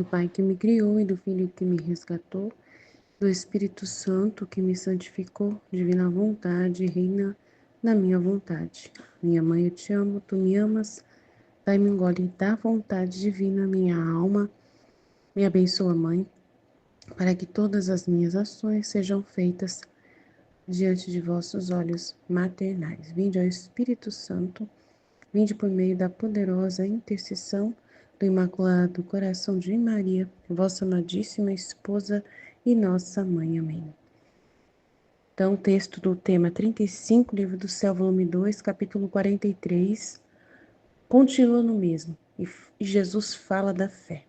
Pai que me criou e do Filho que me resgatou, do Espírito Santo que me santificou, divina vontade, reina na minha vontade. Minha mãe, eu te amo, tu me amas, dai-me um gole da vontade divina, minha alma. Me abençoa, Mãe, para que todas as minhas ações sejam feitas diante de vossos olhos maternais. Vinde ao Espírito Santo, vinde por meio da poderosa intercessão do Imaculado Coração de Maria, vossa amadíssima esposa e nossa mãe. Amém. Então, o texto do tema 35, Livro do Céu, volume 2, capítulo 43, continua no mesmo, e Jesus fala da fé.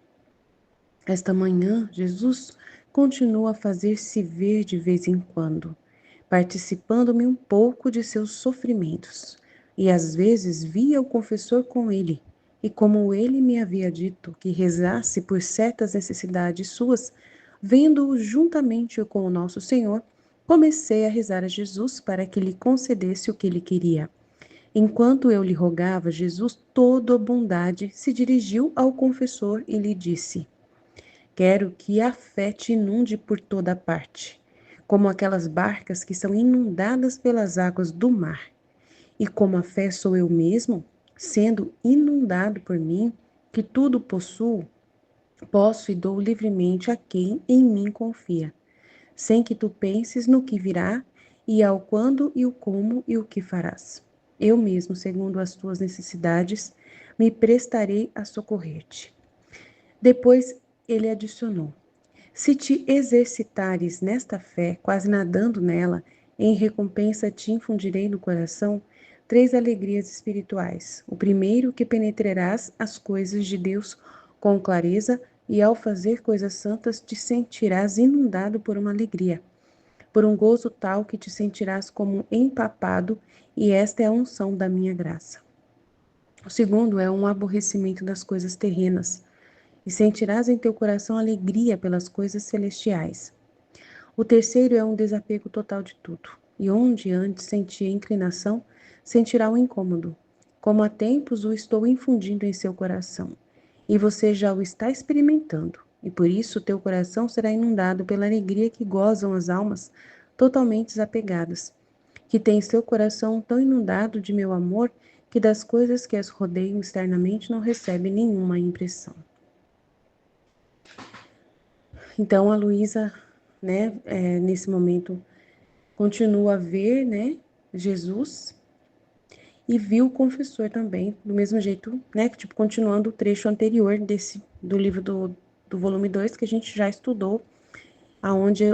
Esta manhã, Jesus continua a fazer-se ver de vez em quando, participando-me um pouco de seus sofrimentos, e às vezes via o confessor com ele, e como ele me havia dito que rezasse por certas necessidades suas, vendo-o juntamente com o nosso Senhor, comecei a rezar a Jesus para que lhe concedesse o que ele queria. Enquanto eu lhe rogava, Jesus, todo a bondade, se dirigiu ao confessor e lhe disse: quero que a fé te inunde por toda parte, como aquelas barcas que são inundadas pelas águas do mar. E como a fé sou eu mesmo, sendo inundado por mim, que tudo possuo, posso e dou livremente a quem em mim confia, sem que tu penses no que virá, e ao quando e o como e o que farás. Eu mesmo, segundo as tuas necessidades, me prestarei a socorrer-te. Depois ele adicionou: se te exercitares nesta fé, quase nadando nela, em recompensa te infundirei no coração 3 alegrias espirituais. O primeiro, que penetrarás as coisas de Deus com clareza e ao fazer coisas santas te sentirás inundado por uma alegria, por um gozo tal que te sentirás como empapado, e esta é a unção da minha graça. O segundo é um aborrecimento das coisas terrenas, e sentirás em teu coração alegria pelas coisas celestiais. O terceiro é um desapego total de tudo, e onde antes sentia inclinação, sentirá um incômodo, como há tempos o estou infundindo em seu coração, e você já o está experimentando, e por isso teu coração será inundado pela alegria que gozam as almas totalmente desapegadas, que têm seu coração tão inundado de meu amor que das coisas que as rodeiam externamente não recebe nenhuma impressão. Então, a Luísa, nesse momento, continua a ver, Jesus, e viu o confessor também, do mesmo jeito, continuando o trecho anterior do livro do volume 2, que a gente já estudou, aonde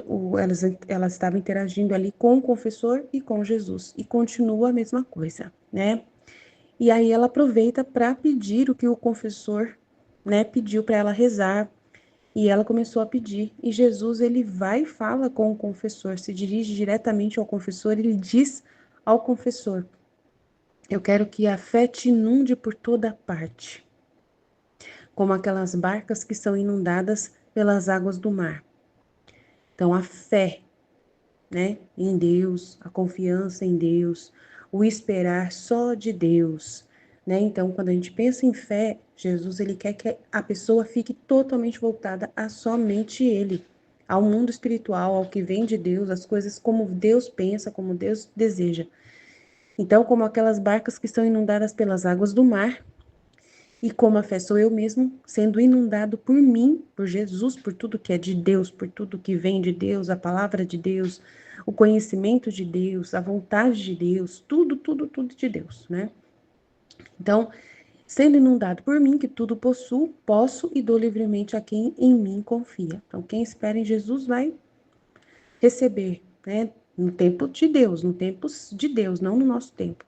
elas estavam interagindo ali com o confessor e com Jesus, e continua a mesma coisa, né? E aí ela aproveita para pedir o que o confessor, pediu para ela rezar. E ela começou a pedir, e Jesus, ele vai e fala com o confessor, se dirige diretamente ao confessor, ele diz ao confessor: eu quero que a fé te inunde por toda parte, como aquelas barcas que são inundadas pelas águas do mar. Então, a fé, em Deus, a confiança em Deus, o esperar só de Deus, Então, quando a gente pensa em fé, Jesus, ele quer que a pessoa fique totalmente voltada a somente Ele, ao mundo espiritual, ao que vem de Deus, as coisas como Deus pensa, como Deus deseja. Então, como aquelas barcas que estão inundadas pelas águas do mar, e como a fé sou eu mesmo, sendo inundado por mim, por Jesus, por tudo que é de Deus, por tudo que vem de Deus, a palavra de Deus, o conhecimento de Deus, a vontade de Deus, tudo de Deus, Então, sendo inundado por mim, que tudo possuo, posso e dou livremente a quem em mim confia. Então, quem espera em Jesus vai receber, no tempo de Deus, no tempo de Deus, não no nosso tempo.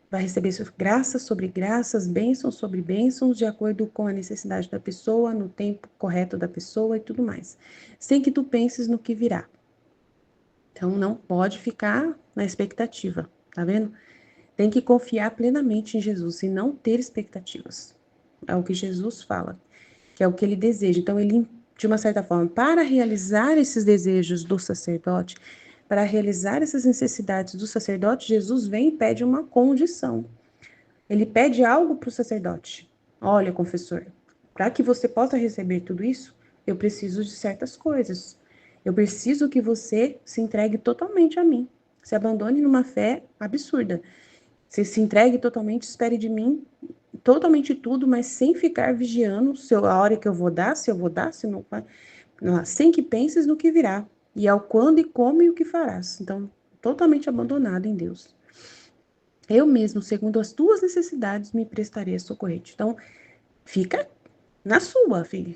Vai receber graças sobre graças, bênçãos sobre bênçãos, de acordo com a necessidade da pessoa, no tempo correto da pessoa e tudo mais. Sem que tu penses no que virá. Então, não pode ficar na expectativa, tá vendo? Tem que confiar plenamente em Jesus e não ter expectativas. É o que Jesus fala, que é o que ele deseja. Então, ele, de uma certa forma, para realizar esses desejos do sacerdote, para realizar essas necessidades do sacerdote, Jesus vem e pede uma condição. Ele pede algo para o sacerdote. Olha, confessor, para que você possa receber tudo isso, eu preciso de certas coisas. Eu preciso que você se entregue totalmente a mim. Se abandone numa fé absurda. Você se entregue totalmente, espere de mim totalmente tudo, mas sem ficar vigiando a hora que eu vou dar, se eu vou dar, se não vai. Não, sem que penses no que virá, e ao quando e como e o que farás. Então, totalmente abandonado em Deus. Eu mesmo, segundo as tuas necessidades, me prestarei a socorrer-te. Então, fica na sua, filho.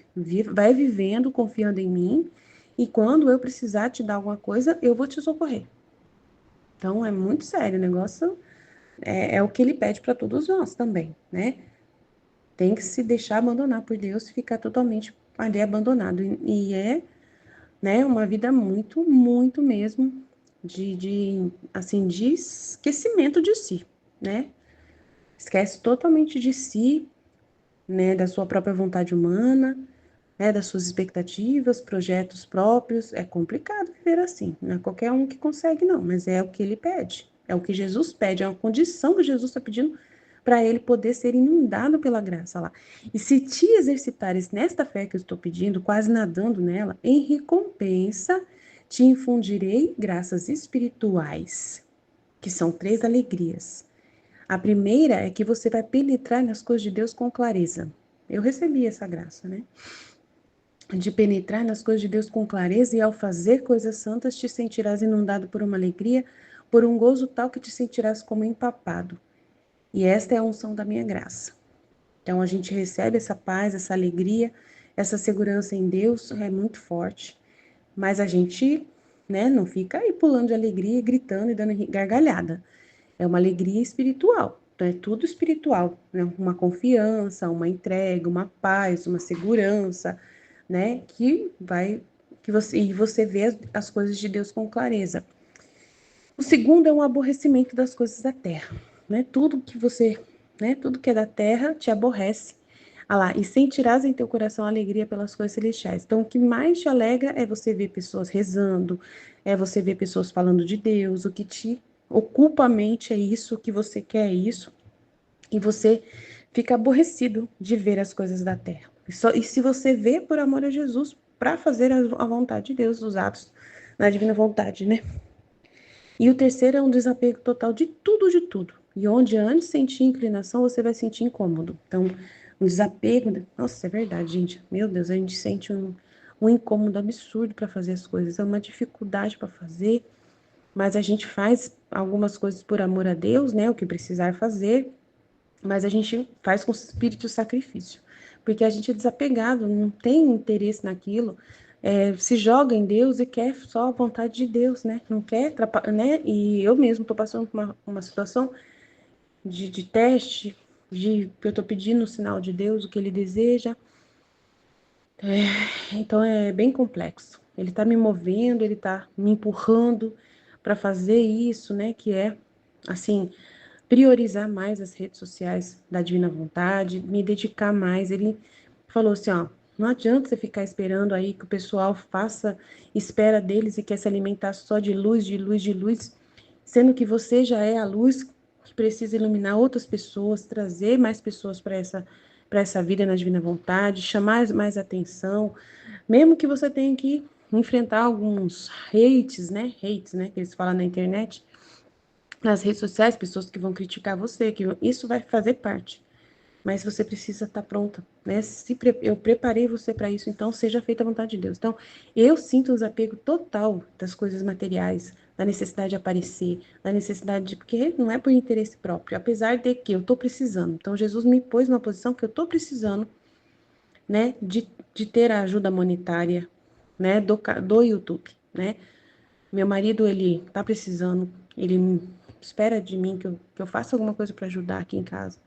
Vai vivendo, confiando em mim, e quando eu precisar te dar alguma coisa, eu vou te socorrer. Então, é muito sério, o negócio é o que ele pede para todos nós também, né? Tem que se deixar abandonar por Deus e ficar totalmente ali abandonado. E é, né, uma vida muito, muito mesmo assim, de esquecimento de si, né? Esquece totalmente de si, né, da sua própria vontade humana, né, das suas expectativas, projetos próprios. É complicado viver assim, não é qualquer um que consegue, não, mas é o que ele pede, é o que Jesus pede, é uma condição que Jesus está pedindo para ele poder ser inundado pela graça lá. E se te exercitares nesta fé que eu estou pedindo, quase nadando nela, em recompensa te infundirei graças espirituais, que são 3 alegrias. A primeira é que você vai penetrar nas coisas de Deus com clareza. Eu recebi essa graça, né? De penetrar nas coisas de Deus com clareza, e ao fazer coisas santas te sentirás inundado por uma alegria, por um gozo tal que te sentirás como empapado. E esta é a unção da minha graça. Então a gente recebe essa paz, essa alegria, essa segurança em Deus, é muito forte. Mas a gente, né, não fica aí pulando de alegria, gritando e dando gargalhada. É uma alegria espiritual. Então é tudo espiritual, né? Uma confiança, uma entrega, uma paz, uma segurança, né? Que você vê as coisas de Deus com clareza. O segundo é um aborrecimento das coisas da terra, né? Tudo que é da terra te aborrece. Ah lá, e sentirás em teu coração alegria pelas coisas celestiais. Então, o que mais te alegra é você ver pessoas rezando, é você ver pessoas falando de Deus. O que te ocupa a mente é isso, o que você quer é isso, e você fica aborrecido de ver as coisas da terra. E se você vê por amor a Jesus, para fazer a vontade de Deus, os atos na divina vontade, né? E o terceiro é um desapego total de tudo, de tudo. E onde antes sentia inclinação, você vai sentir incômodo. Então, um desapego. Nossa, é verdade, gente. Meu Deus, a gente sente um incômodo absurdo para fazer as coisas. É uma dificuldade para fazer, mas a gente faz algumas coisas por amor a Deus, né? O que precisar fazer, mas a gente faz com espírito de sacrifício, porque a gente é desapegado, não tem interesse naquilo, se joga em Deus e quer só a vontade de Deus, né? Não quer, né? E eu mesmo estou passando por uma situação de teste, que eu estou pedindo o sinal de Deus, o que Ele deseja. Então é bem complexo. Ele está me movendo, ele está me empurrando para fazer isso, né? Que é, assim, priorizar mais as redes sociais da Divina Vontade, me dedicar mais. Ele falou assim, ó, não adianta você ficar esperando aí que o pessoal faça espera deles e quer se alimentar só de luz, de luz, de luz, sendo que você já é a luz que precisa iluminar outras pessoas, trazer mais pessoas para essa vida na Divina Vontade, chamar mais atenção, mesmo que você tenha que enfrentar alguns hates, né, que eles falam na internet, nas redes sociais, pessoas que vão criticar você, isso vai fazer parte. Mas você precisa estar pronta, né? Eu preparei você para isso, então seja feita a vontade de Deus. Então, eu sinto um desapego total das coisas materiais, da necessidade de aparecer, da necessidade de, porque não é por interesse próprio, apesar de que eu estou precisando. Então, Jesus me pôs numa posição que eu estou precisando, né, de ter a ajuda monetária, né, do YouTube, né? Meu marido, ele tá precisando, ele espera de mim que eu faça alguma coisa para ajudar aqui em casa.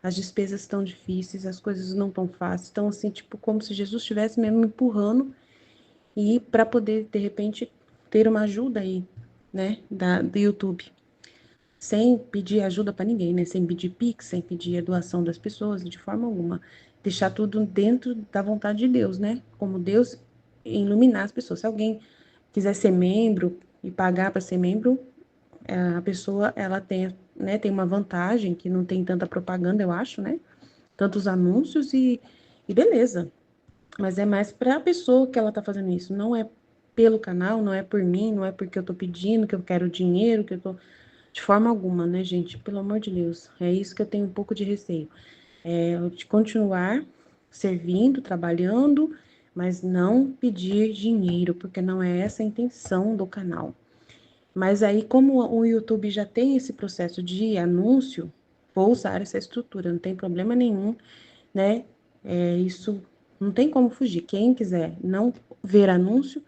As despesas estão difíceis, as coisas não tão fáceis. Então, assim, tipo, como se Jesus estivesse mesmo me empurrando e para poder, de repente, ter uma ajuda aí, né, do YouTube. Sem pedir ajuda para ninguém, né? Sem pedir Pix, sem pedir a doação das pessoas, de forma alguma. Deixar tudo dentro da vontade de Deus, né? Como Deus iluminar as pessoas. Se alguém quiser ser membro e pagar para ser membro, a pessoa, ela tem, né, tem uma vantagem que não tem tanta propaganda, eu acho, né? Tantos anúncios E beleza, mas é mais para a pessoa que ela tá fazendo isso, não é pelo canal, não é por mim, não é porque eu tô pedindo, que eu quero dinheiro, que eu tô... De forma alguma, né, gente? Pelo amor de Deus. É isso que eu tenho um pouco de receio. É de continuar servindo, trabalhando, mas não pedir dinheiro, porque não é essa a intenção do canal. Mas aí, como o YouTube já tem esse processo de anúncio, vou usar essa estrutura, não tem problema nenhum, né? Isso não tem como fugir. Quem quiser não ver anúncio,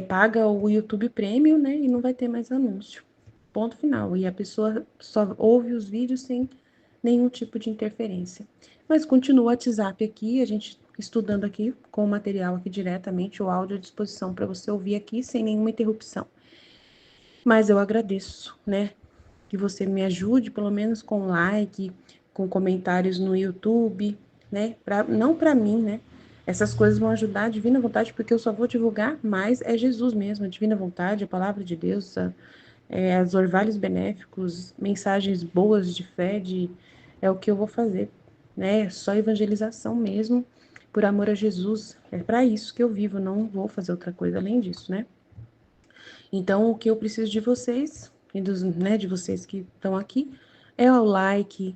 paga o YouTube Premium, né? E não vai ter mais anúncio. Ponto final. E a pessoa só ouve os vídeos sem nenhum tipo de interferência. Mas continua o WhatsApp aqui, a gente estudando aqui com o material aqui diretamente, o áudio à disposição para você ouvir aqui sem nenhuma interrupção. Mas eu agradeço, né? Que você me ajude, pelo menos com like, com comentários no YouTube, né? Não para mim, né? Essas coisas vão ajudar a Divina Vontade, porque eu só vou divulgar mais é Jesus mesmo, a Divina Vontade, a Palavra de Deus, os orvalhos benéficos, mensagens boas de fé, é o que eu vou fazer, né? Só evangelização mesmo, por amor a Jesus. É para isso que eu vivo, não vou fazer outra coisa além disso, né? Então, o que eu preciso de vocês, e dos, né, de vocês que estão aqui, é o like,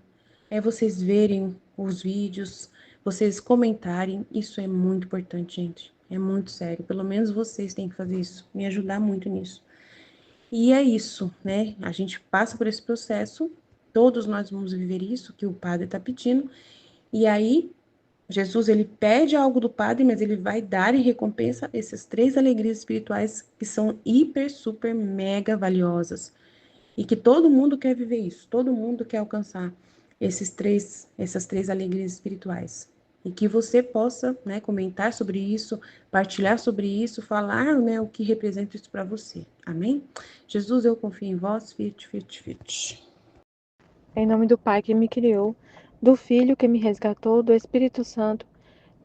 é vocês verem os vídeos, vocês comentarem. Isso é muito importante, gente. É muito sério. Pelo menos vocês têm que fazer isso, me ajudar muito nisso. E é isso, né? A gente passa por esse processo, todos nós vamos viver isso que o padre está pedindo, e aí Jesus, ele pede algo do Padre, mas ele vai dar em recompensa essas três alegrias espirituais que são hiper, super, mega valiosas. E que todo mundo quer viver isso, todo mundo quer alcançar essas três alegrias espirituais. E que você possa, né, comentar sobre isso, partilhar sobre isso, falar, né, o que representa isso para você. Amém? Jesus, eu confio em vós, fit, fit, fit. Em nome do Pai que me criou, do Filho que me resgatou, do Espírito Santo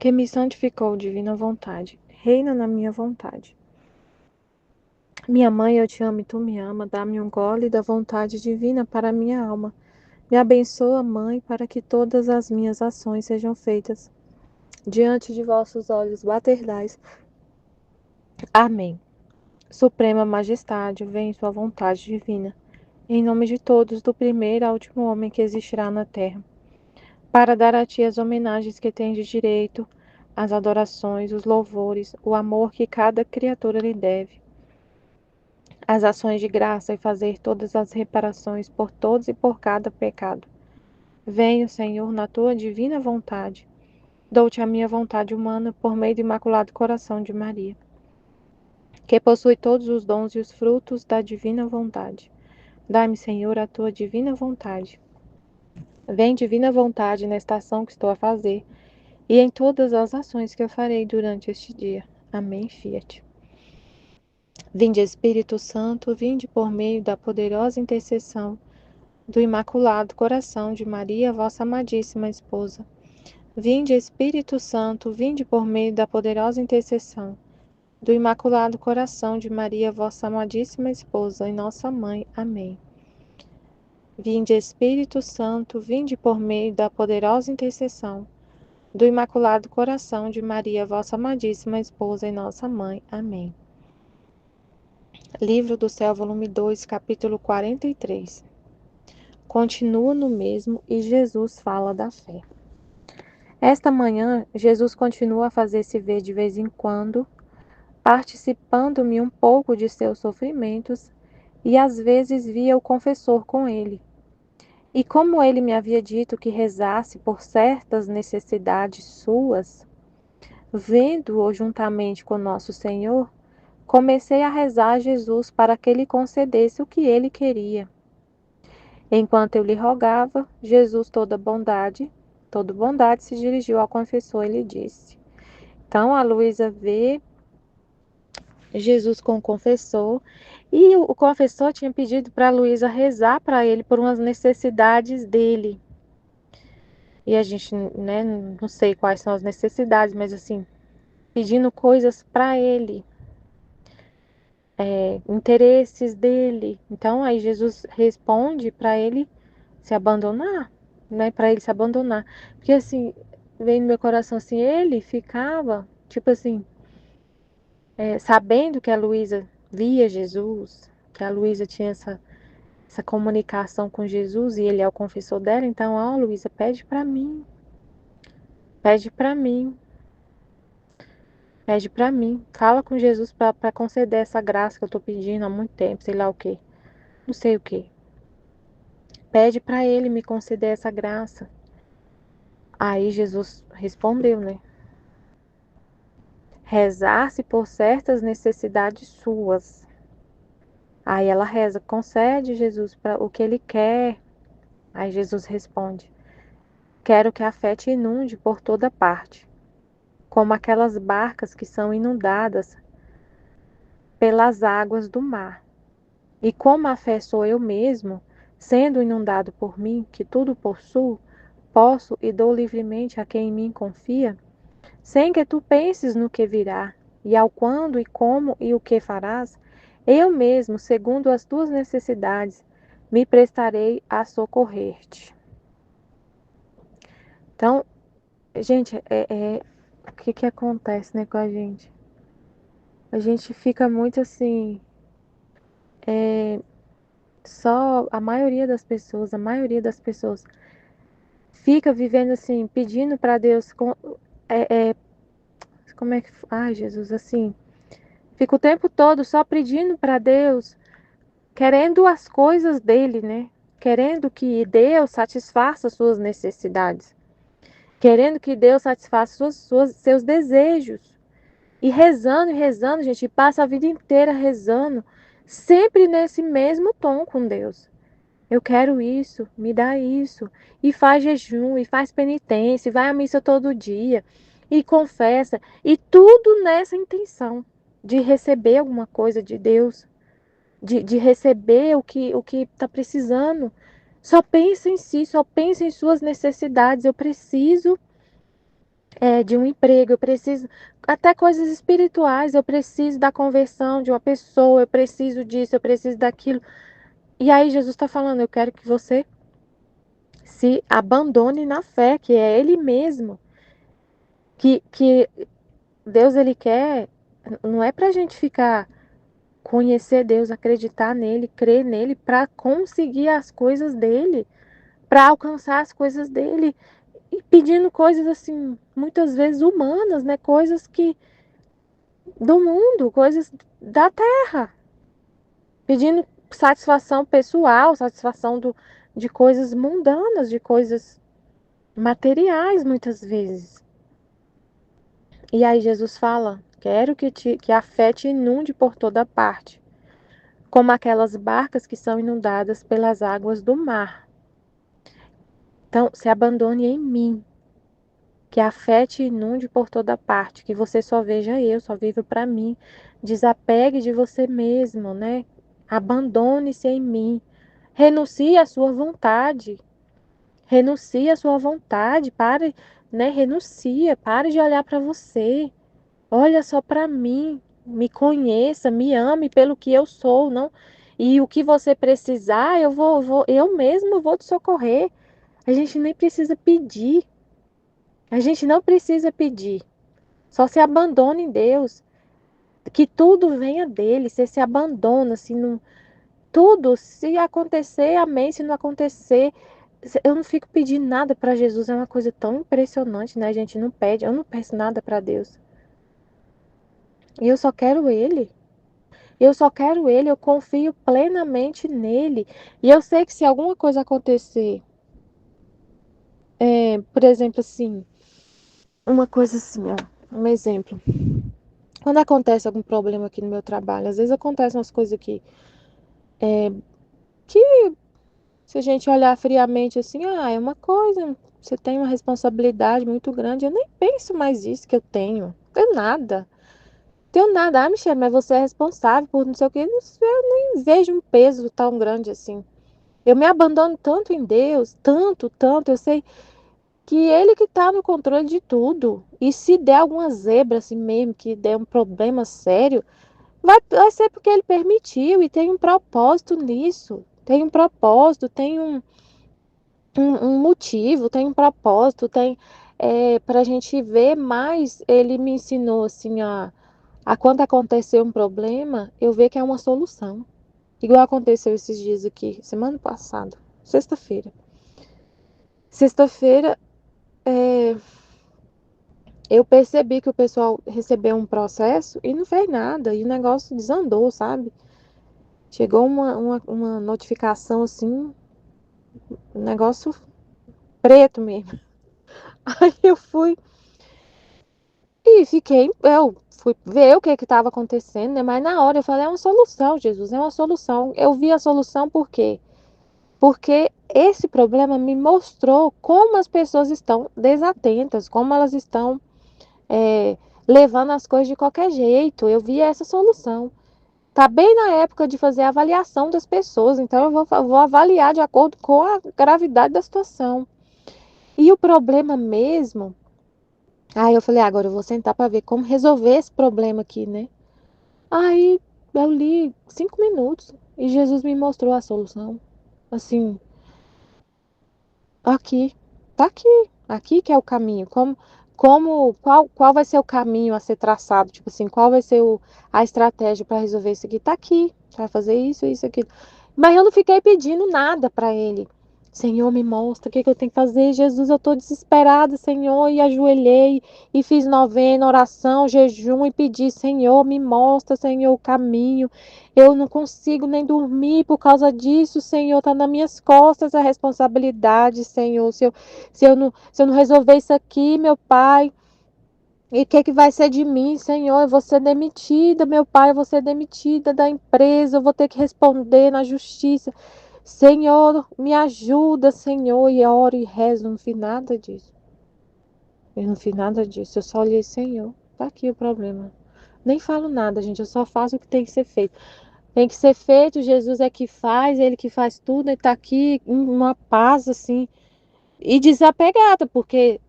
que me santificou, divina vontade. Reina na minha vontade. Minha mãe, eu te amo e tu me ama. Dá-me um gole da vontade divina para a minha alma. Me abençoa, Mãe, para que todas as minhas ações sejam feitas diante de vossos olhos maternais. Amém. Suprema Majestade, vem sua vontade divina, em nome de todos, do primeiro ao último homem que existirá na terra, para dar a ti as homenagens que tens de direito, as adorações, os louvores, o amor que cada criatura lhe deve, as ações de graça e fazer todas as reparações por todos e por cada pecado. Venho, Senhor, na tua divina vontade. Dou-te a minha vontade humana por meio do Imaculado Coração de Maria, que possui todos os dons e os frutos da divina vontade. Dai-me, Senhor, a tua divina vontade. Vem, divina vontade, nesta ação que estou a fazer e em todas as ações que eu farei durante este dia. Amém, Fiat. Vinde, Espírito Santo, vinde por meio da poderosa intercessão do Imaculado Coração de Maria, vossa amadíssima esposa. Vinde, Espírito Santo, vinde por meio da poderosa intercessão do Imaculado Coração de Maria, vossa amadíssima esposa e nossa mãe. Amém. Vinde, Espírito Santo, vinde por meio da poderosa intercessão do Imaculado Coração de Maria, vossa amadíssima esposa e nossa mãe. Amém. Livro do Céu, volume 2, capítulo 43. Continua no mesmo e Jesus fala da fé. Esta manhã, Jesus continua a fazer-se ver de vez em quando, participando-me um pouco de seus sofrimentos, e às vezes via o confessor com ele. E como ele me havia dito que rezasse por certas necessidades suas, vendo-o juntamente com nosso Senhor, comecei a rezar a Jesus para que ele concedesse o que ele queria. Enquanto eu lhe rogava, Jesus, toda bondade, se dirigiu ao confessor e lhe disse. Então a Luísa vê Jesus com o confessor, e o confessor tinha pedido para a Luísa rezar para ele por umas necessidades dele. E a gente, né, não sei quais são as necessidades, mas assim, pedindo coisas para ele, interesses dele. Então aí Jesus responde para ele se abandonar, né, para ele se abandonar. Porque assim, veio no meu coração assim, ele ficava, tipo assim, sabendo que a Luísa via Jesus, que a Luísa tinha essa comunicação com Jesus e ele é o confessor dela, então, ó, Luísa, pede pra mim, pede pra mim, fala com Jesus pra conceder essa graça que eu tô pedindo há muito tempo, sei lá o quê, não sei o quê. Pede pra ele me conceder essa graça. Aí Jesus respondeu, né? Rezar-se por certas necessidades suas. Aí ela reza, concede, Jesus, para o que ele quer. Aí Jesus responde: quero que a fé te inunde por toda parte, como aquelas barcas que são inundadas pelas águas do mar. E como a fé sou eu mesmo, sendo inundado por mim, que tudo possuo, posso e dou livremente a quem em mim confia, sem que tu penses no que virá, e ao quando e como e o que farás, eu mesmo, segundo as tuas necessidades, me prestarei a socorrer-te. Então, gente, o que acontece, né, com a gente? A gente fica muito assim, só a maioria das pessoas fica vivendo assim, pedindo para Deus, é, é, como é que, ai Jesus, assim, fica o tempo todo só pedindo para Deus, querendo as coisas dele, né? Querendo que Deus satisfaça suas necessidades, querendo que Deus satisfaça seus desejos. E rezando, gente, e passa a vida inteira rezando, sempre nesse mesmo tom com Deus. Eu quero isso, me dá isso. E faz jejum, e faz penitência, e vai à missa todo dia, e confessa, e tudo nessa intenção de receber alguma coisa de Deus, de receber o que está precisando. Só pensa em si, só pensa em suas necessidades. Eu preciso de um emprego, eu preciso até coisas espirituais, eu preciso da conversão de uma pessoa, eu preciso disso, eu preciso daquilo. E aí Jesus está falando, eu quero que você se abandone na fé, que é Ele mesmo, que Deus ele quer, não é para a gente ficar conhecer Deus, acreditar nele, crer nele, para conseguir as coisas dele, para alcançar as coisas dele e pedindo coisas assim, muitas vezes humanas, né? Coisas que do mundo, coisas da terra, pedindo satisfação pessoal, satisfação de coisas mundanas, de coisas materiais, muitas vezes. E aí Jesus fala: quero que a fé te inunde por toda parte, como aquelas barcas que são inundadas pelas águas do mar. Então, se abandone em mim, que a fé te inunde por toda parte, que você só veja eu, só viva para mim. Desapegue de você mesmo, né? Abandone-se em mim. Renuncie à sua vontade. Renuncie à sua vontade. Pare, né? Renuncia. Pare de olhar para você. Olha só para mim. Me conheça, me ame pelo que eu sou, não? E o que você precisar, eu mesmo vou te socorrer. A gente nem precisa pedir. A gente não precisa pedir. Só se abandona em Deus. Que tudo venha dele. Você se abandona, assim, não, tudo. Se acontecer, amém. Se não acontecer, eu não fico pedindo nada para Jesus. É uma coisa tão impressionante, né? A gente não pede. Eu não peço nada para Deus. Eu só quero Ele. Eu só quero Ele. Eu confio plenamente nele. E eu sei que se alguma coisa acontecer, por exemplo, assim, uma coisa assim, ó, um exemplo. Quando acontece algum problema aqui no meu trabalho, às vezes acontecem umas coisas que se a gente olhar friamente assim, é uma coisa, você tem uma responsabilidade muito grande. Eu nem penso mais isso que eu tenho. Tenho nada. Tenho nada. Ah, Michelle, mas você é responsável por não sei o quê. Eu nem vejo um peso tão grande assim. Eu me abandono tanto em Deus, tanto, tanto. Eu sei que Ele que está no controle de tudo. E se der alguma zebra assim mesmo, que der um problema sério, vai ser porque Ele permitiu e tem um propósito nisso. Tem um propósito, tem um motivo, tem um propósito, tem. para a gente ver mais, ele me ensinou assim a quando acontecer um problema, eu ver que é uma solução. Igual aconteceu esses dias aqui, semana passada, sexta-feira. Sexta-feira, é, eu percebi que o pessoal recebeu um processo e não fez nada, e o negócio desandou, sabe? Chegou uma notificação assim, um negócio preto mesmo. Aí eu fui e fiquei, eu fui ver o que estava acontecendo, né? Mas na hora eu falei, é uma solução, Jesus, é uma solução. Eu vi a solução por quê? Porque esse problema me mostrou como as pessoas estão desatentas, como elas estão é, levando as coisas de qualquer jeito. Eu vi essa solução. Tá bem na época de fazer a avaliação das pessoas, então eu vou avaliar de acordo com a gravidade da situação. E o problema mesmo, aí eu falei, agora eu vou sentar para ver como resolver esse problema aqui, né? Aí eu li 5 minutos e Jesus me mostrou a solução. Assim, aqui, tá aqui que é o caminho. Qual vai ser o caminho a ser traçado? Tipo assim, qual vai ser a estratégia para resolver isso aqui? Tá aqui, vai fazer isso, isso, aquilo. Mas eu não fiquei pedindo nada para ele. Senhor, me mostra o que eu tenho que fazer. Jesus, eu estou desesperada, Senhor, e ajoelhei e fiz novena, oração, jejum e pedi, Senhor, me mostra, Senhor, o caminho. Eu não consigo nem dormir por causa disso, Senhor. Está nas minhas costas a responsabilidade, Senhor. Se eu não resolver isso aqui, meu Pai, e o que vai ser de mim, Senhor? Eu vou ser demitida, meu Pai, eu vou ser demitida da empresa, eu vou ter que responder na justiça. Senhor, me ajuda, Senhor. E eu oro e rezo, não fiz nada disso. Eu não fiz nada disso. Eu só olhei, Senhor, tá aqui o problema. Nem falo nada, gente. Eu só faço o que tem que ser feito. Tem que ser feito, Jesus é que faz, ele que faz tudo, ele tá aqui em uma paz assim e desapegada, porque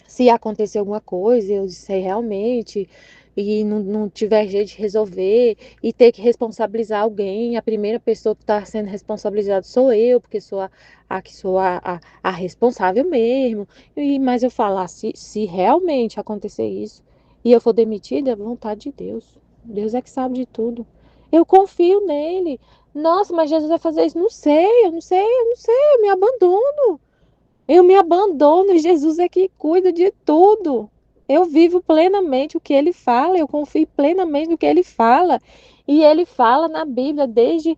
se acontecer alguma coisa, eu sei realmente, e não tiver jeito de resolver, e ter que responsabilizar alguém, a primeira pessoa que está sendo responsabilizada sou eu, porque sou a que sou a responsável mesmo. Mas eu falar, se realmente acontecer isso e eu for demitida, é vontade de Deus. Deus é que sabe de tudo. Eu confio nele. Nossa, mas Jesus vai fazer isso? Não sei, eu não sei, eu não sei, eu me abandono. Eu me abandono, Jesus é que cuida de tudo. Eu vivo plenamente o que ele fala, eu confio plenamente no que ele fala. E ele fala na Bíblia desde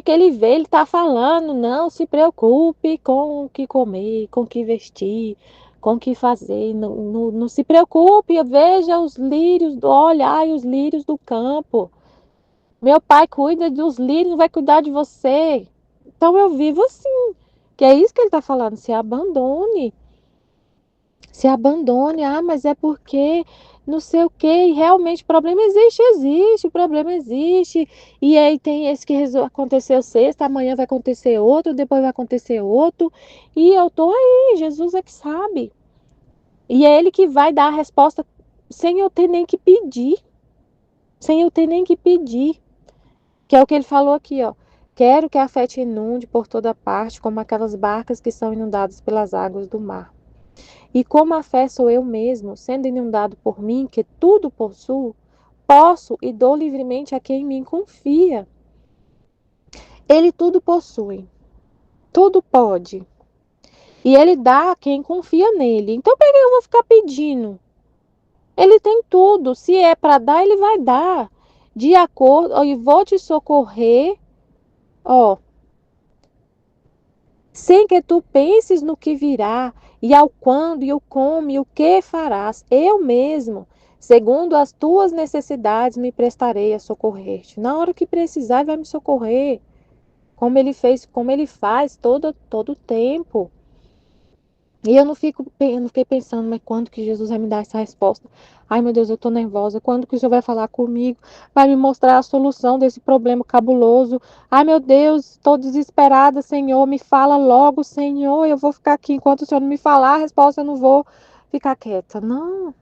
que ele vê, ele está falando, não se preocupe com o que comer, com o que vestir, com o que fazer. Não se preocupe, veja os lírios, olhai os lírios do campo. Meu pai cuida dos lírios, não vai cuidar de você. Então eu vivo assim. Que é isso que ele está falando, se abandone. Se abandone, mas é porque não sei o quê. E realmente o problema existe, o problema existe. E aí tem esse que aconteceu sexta, amanhã vai acontecer outro, depois vai acontecer outro. E eu tô aí, Jesus é que sabe. E é ele que vai dar a resposta sem eu ter nem que pedir. Sem eu ter nem que pedir. Que é o que ele falou aqui, ó. Quero que a fé te inunde por toda parte, como aquelas barcas que são inundadas pelas águas do mar. E como a fé sou eu mesmo, sendo inundado por mim, que tudo possuo, posso e dou livremente a quem em mim confia. Ele tudo possui, tudo pode. E ele dá a quem confia nele. Então, por que eu vou ficar pedindo? Ele tem tudo. Se é para dar, ele vai dar. De acordo, e vou te socorrer, ó, sem que tu penses no que virá, e ao quando, e o como, e o que farás. Eu mesmo, segundo as tuas necessidades, me prestarei a socorrer-te. Na hora que precisar, vai me socorrer, como ele fez, como ele faz todo o tempo. E eu não fiquei pensando, mas quando que Jesus vai me dar essa resposta? Ai, meu Deus, eu tô nervosa. Quando que o Senhor vai falar comigo? Vai me mostrar a solução desse problema cabuloso? Ai, meu Deus, estou desesperada, Senhor. Me fala logo, Senhor. Eu vou ficar aqui enquanto o Senhor não me falar a resposta, eu não vou ficar quieta. Não,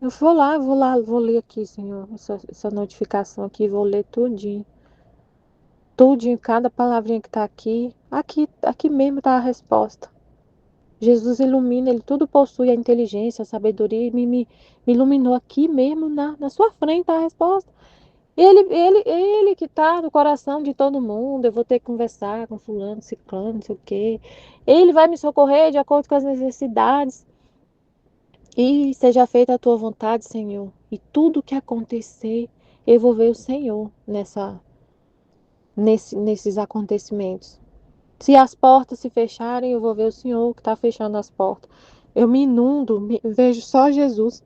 vou ler aqui, Senhor, essa notificação aqui, vou ler tudinho. Tudinho, cada palavrinha que tá aqui. Aqui mesmo tá a resposta. Jesus ilumina, ele tudo possui a inteligência, a sabedoria, e me iluminou aqui mesmo na sua frente tá a resposta. Ele que está no coração de todo mundo. Eu vou ter que conversar com fulano, ciclano, não sei o quê. Ele vai me socorrer de acordo com as necessidades. E seja feita a tua vontade, Senhor. E tudo que acontecer, eu vou ver o Senhor nesses acontecimentos. Se as portas se fecharem, eu vou ver o Senhor que está fechando as portas. Eu me inundo, vejo só Jesus,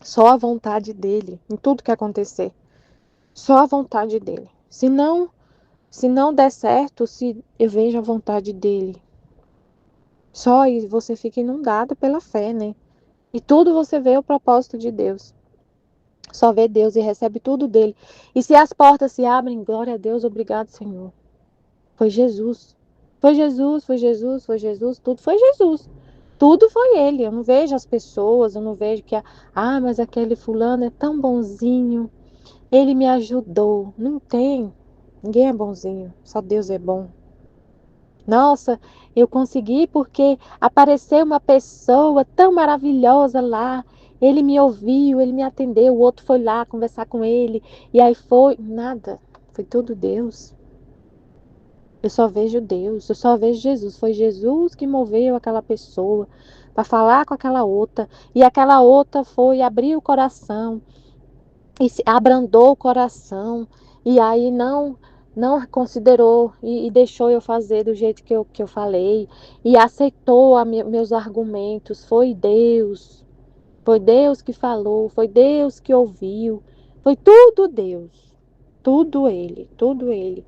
só a vontade dele em tudo que acontecer. Só a vontade dele. Se não der certo, se eu vejo a vontade dele. Só aí você fica inundado pela fé, né? E tudo você vê o propósito de Deus. Só vê Deus e recebe tudo dele. E se as portas se abrem, glória a Deus, obrigado, Senhor. Foi Jesus. Foi Jesus, foi Jesus, foi Jesus, tudo foi Jesus. Tudo foi ele. Eu não vejo as pessoas, eu não vejo que, mas aquele fulano é tão bonzinho. Ele me ajudou. Não tem. Ninguém é bonzinho. Só Deus é bom. Nossa, eu consegui porque apareceu uma pessoa tão maravilhosa lá. Ele me ouviu, ele me atendeu. O outro foi lá conversar com ele. E aí foi. Nada. Foi tudo Deus. Eu só vejo Deus, eu só vejo Jesus. Foi Jesus que moveu aquela pessoa para falar com aquela outra. E aquela outra foi abrir o coração e se abrandou o coração. E aí não considerou e deixou eu fazer do jeito que eu falei. E aceitou meus argumentos. Foi Deus. Foi Deus que falou. Foi Deus que ouviu. Foi tudo Deus. Tudo Ele. Tudo Ele.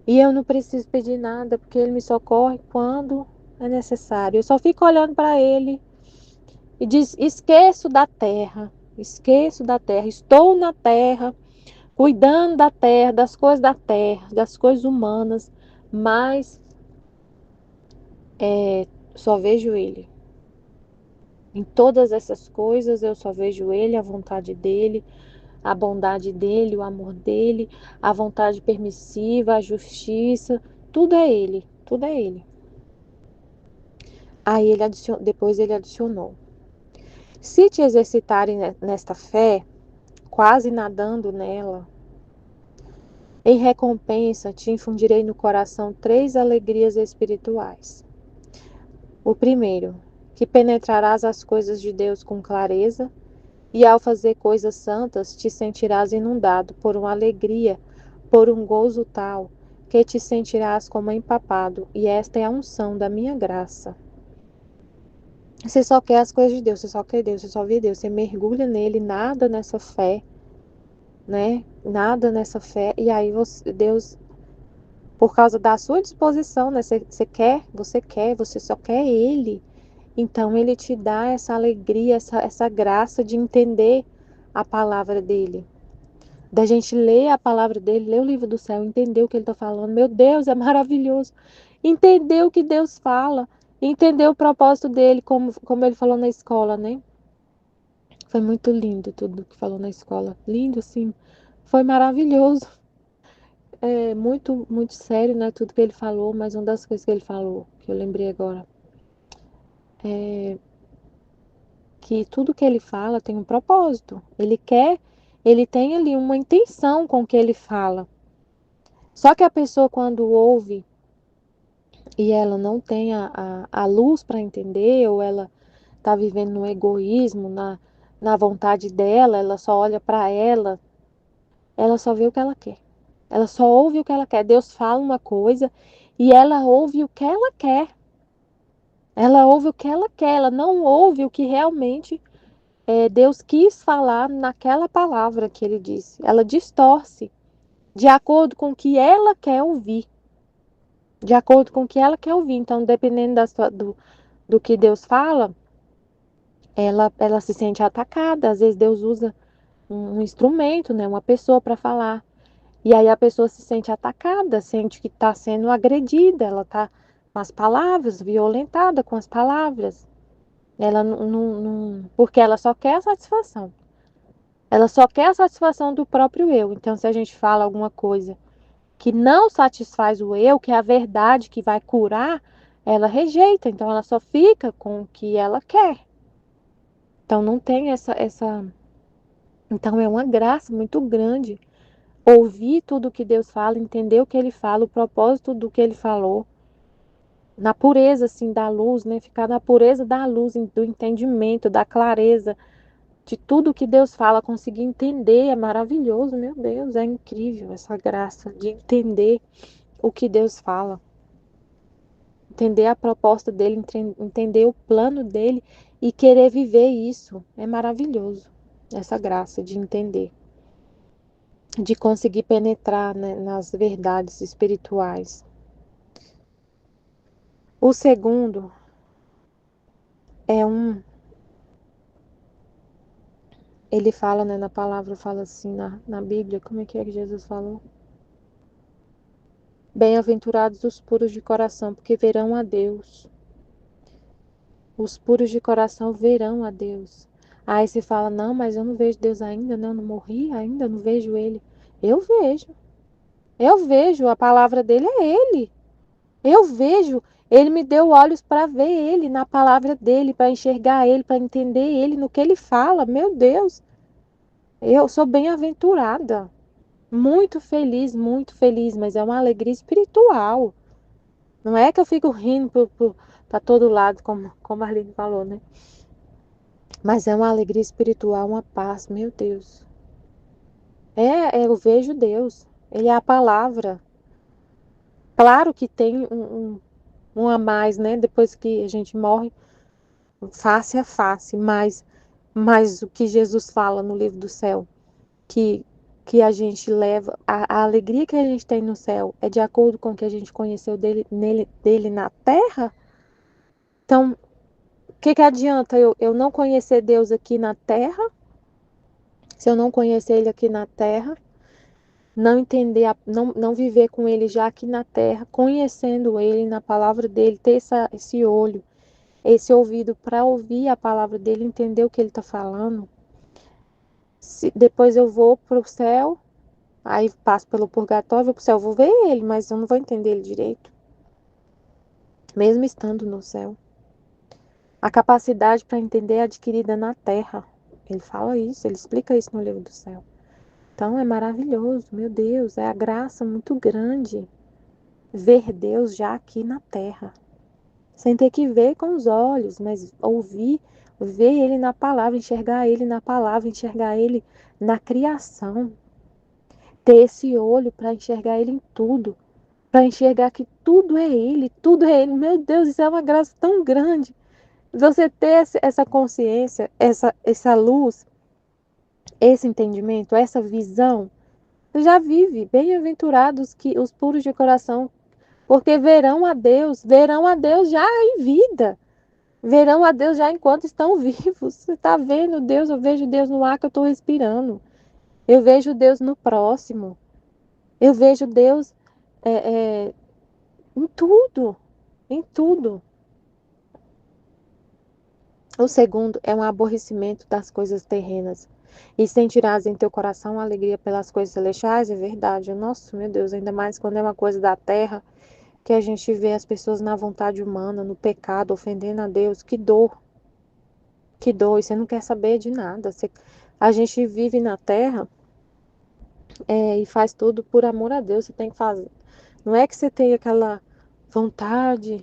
E eu não preciso pedir nada, porque ele me socorre quando é necessário. Eu só fico olhando para ele e diz: esqueço da terra, esqueço da terra, estou na terra, cuidando da terra, das coisas humanas, mas só vejo ele. Em todas essas coisas eu só vejo ele, a vontade dele, a bondade dele, o amor dele, a vontade permissiva, a justiça, tudo é ele, tudo é ele. Aí depois ele adicionou: se te exercitarem nesta fé, quase nadando nela, em recompensa te infundirei no coração 3 alegrias espirituais. O primeiro, que penetrarás as coisas de Deus com clareza, e ao fazer coisas santas te sentirás inundado por uma alegria, por um gozo tal, que te sentirás como empapado, e esta é a unção da minha graça. Você só quer as coisas de Deus, você só quer Deus, você só vê Deus, você mergulha nele, nada nessa fé, né? Nada nessa fé, e aí Deus, por causa da sua disposição, né? Você só quer Ele. Então Ele te dá essa alegria, essa graça de entender a palavra dele. Da gente ler a palavra dele, ler o livro do céu, entender o que ele está falando. Meu Deus, é maravilhoso. Entender o que Deus fala, entender o propósito dele, como ele falou na escola, né? Foi muito lindo tudo que falou na escola. Lindo, sim. Foi maravilhoso. É muito, muito sério, né? Tudo que ele falou, mas uma das coisas que ele falou, que eu lembrei agora, é que tudo que ele fala tem um propósito. Ele tem ali uma intenção com o que ele fala. Só que a pessoa, quando ouve e ela não tem a luz para entender, ou ela está vivendo no egoísmo, na vontade dela, ela só olha para ela só vê o que ela quer. Ela só ouve o que ela quer. Deus fala uma coisa e ela ouve o que ela quer. Ela ouve o que ela quer. Ela não ouve o que realmente Deus quis falar naquela palavra que ele disse. Ela distorce de acordo com o que ela quer ouvir. De acordo com o que ela quer ouvir. Então, dependendo do que Deus fala, ela se sente atacada. Às vezes Deus usa um instrumento, né, uma pessoa para falar. E aí a pessoa se sente atacada, sente que está sendo agredida, ela está com as palavras, violentada com as palavras. Ela porque ela só quer a satisfação. Ela só quer a satisfação do próprio eu. Então, se a gente fala alguma coisa que não satisfaz o eu, que é a verdade que vai curar, ela rejeita, então ela só fica com o que ela quer. Então não tem essa. Então é uma graça muito grande ouvir tudo o que Deus fala, entender o que ele fala, o propósito do que ele falou, na pureza assim da luz, né? Ficar na pureza da luz, do entendimento, da clareza de tudo que Deus fala, conseguir entender, é maravilhoso, meu Deus, é incrível essa graça de entender o que Deus fala, entender a proposta dele, entender o plano dele e querer viver isso. É maravilhoso essa graça de entender, de conseguir penetrar, né, nas verdades espirituais. O segundo é ele fala, né, na palavra, fala assim na Bíblia, como é que Jesus falou? Bem-aventurados os puros de coração, porque verão a Deus. Os puros de coração verão a Deus. Aí você fala, não, mas eu não vejo Deus ainda, né? Eu não morri ainda, não vejo Ele. Eu vejo. Eu vejo, a palavra dele é Ele. Eu vejo. Ele me deu olhos para ver Ele na palavra dele, para enxergar Ele, para entender Ele no que Ele fala. Meu Deus, eu sou bem-aventurada. Muito feliz, mas é uma alegria espiritual. Não é que eu fico rindo para todo lado, como a Arlene falou, né? Mas é uma alegria espiritual, uma paz, meu Deus. Eu vejo Deus. Ele é a palavra. Claro que tem um a mais, né? Depois que a gente morre, face a face. Mas o que Jesus fala no livro do céu, que, que a gente leva, a alegria que a gente tem no céu é de acordo com o que a gente conheceu dele na terra. Então, o que adianta eu não conhecer Deus aqui na terra, se eu não conhecer Ele aqui na terra, não entender, não viver com Ele já aqui na terra, conhecendo Ele na palavra dele, ter esse olho, esse ouvido para ouvir a palavra dele, entender o que ele está falando. Depois eu vou para o céu, aí passo pelo purgatório, vou para o céu, vou ver Ele, mas eu não vou entender Ele direito, mesmo estando no céu. A capacidade para entender é adquirida na terra. Ele fala isso, ele explica isso no livro do céu. Então é maravilhoso, meu Deus, é a graça muito grande ver Deus já aqui na terra, sem ter que ver com os olhos, mas ouvir, ver Ele na palavra, enxergar Ele na palavra, enxergar Ele na criação, ter esse olho para enxergar Ele em tudo, para enxergar que tudo é Ele, tudo é Ele. Meu Deus, isso é uma graça tão grande. Você ter essa consciência, essa luz, esse entendimento, essa visão, já vive. Bem-aventurados que os puros de coração, porque verão a Deus já em vida, verão a Deus já enquanto estão vivos. Você está vendo Deus, eu vejo Deus no ar que eu estou respirando, eu vejo Deus no próximo, eu vejo Deus em tudo, em tudo. O segundo é um aborrecimento das coisas terrenas. E sentirás em teu coração alegria pelas coisas celestiais, é verdade. Nossa, meu Deus, ainda mais quando é uma coisa da terra, que a gente vê as pessoas na vontade humana, no pecado, ofendendo a Deus. Que dor, que dor. E você não quer saber de nada. A gente vive na terra e faz tudo por amor a Deus. Você tem que fazer. Não é que você tem aquela vontade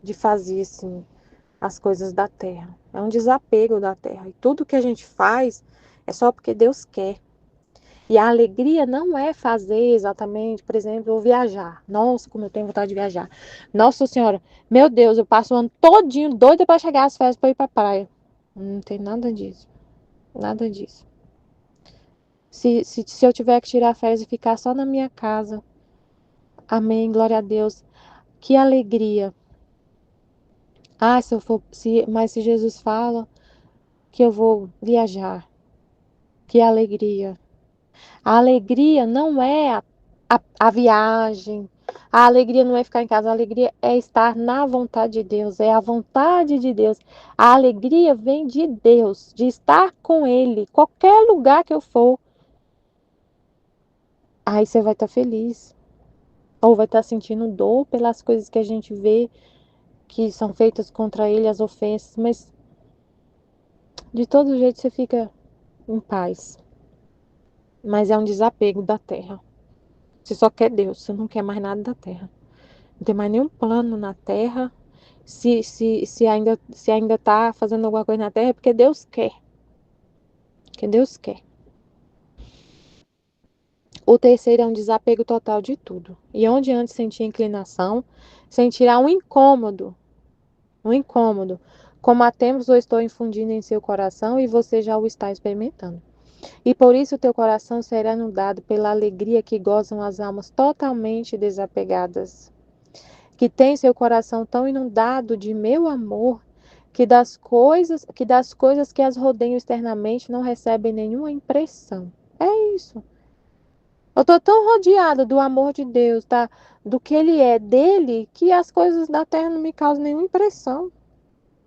de fazer assim as coisas da terra. É um desapego da terra. E tudo que a gente faz é só porque Deus quer. E a alegria não é fazer exatamente, por exemplo, eu viajar. Nossa, como eu tenho vontade de viajar. Nossa Senhora, meu Deus, eu passo o ano todinho doida para chegar às férias para ir para a praia. Não tem nada disso. Nada disso. Se eu tiver que tirar férias e ficar só na minha casa, amém, glória a Deus. Que alegria. Ah, mas se Jesus fala que eu vou viajar, que alegria. A alegria não é a viagem, a alegria não é ficar em casa, a alegria é estar na vontade de Deus, é a vontade de Deus. A alegria vem de Deus, de estar com Ele, qualquer lugar que eu for. Aí você vai estar feliz, ou vai estar sentindo dor pelas coisas que a gente vê, que são feitas contra ele, as ofensas, mas de todo jeito você fica em paz. Mas é um desapego da terra. Você só quer Deus, você não quer mais nada da terra. Não tem mais nenhum plano na terra. Se ainda tá fazendo alguma coisa na terra, é porque Deus quer. Porque Deus quer. O terceiro é um desapego total de tudo. E onde antes sentia inclinação, sentirá um incômodo. Um incômodo. Como há tempos eu estou infundindo em seu coração e você já o está experimentando. E por isso o teu coração será inundado pela alegria que gozam as almas totalmente desapegadas, que tem seu coração tão inundado de meu amor, que das coisas que as rodeiam externamente não recebem nenhuma impressão. É isso. Eu estou tão rodeada do amor de Deus, do que Ele é, dele, que as coisas da terra não me causam nenhuma impressão.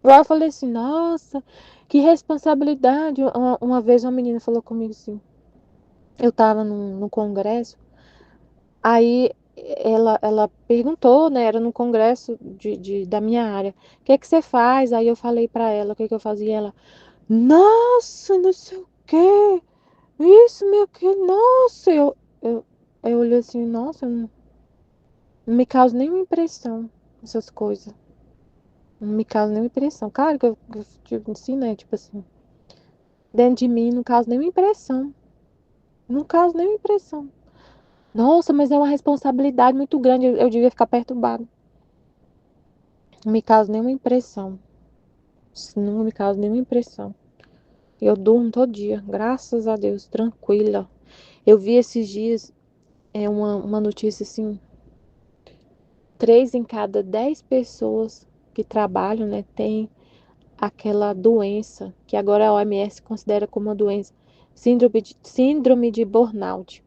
Eu falei assim, nossa, que responsabilidade. Uma vez uma menina falou comigo assim, eu estava no congresso, aí ela perguntou, né, era no congresso da minha área, o que é que você faz? Aí eu falei para ela o que é que eu fazia, ela, nossa, não sei o quê, isso, meu que, nossa, eu olhei assim, nossa, não me causa nenhuma impressão essas coisas. Não me causa nenhuma impressão. Claro que eu tipo assim, né? Tipo assim, dentro de mim não causa nenhuma impressão. Não causa nenhuma impressão. Nossa, mas é uma responsabilidade muito grande. Eu devia ficar perturbada. Não me causa nenhuma impressão. Não me causa nenhuma impressão. Eu durmo todo dia, graças a Deus, tranquila. Eu vi esses dias uma notícia assim: 3 em cada 10 pessoas que trabalham, né, tem aquela doença que agora a OMS considera como uma doença, síndrome de burnout.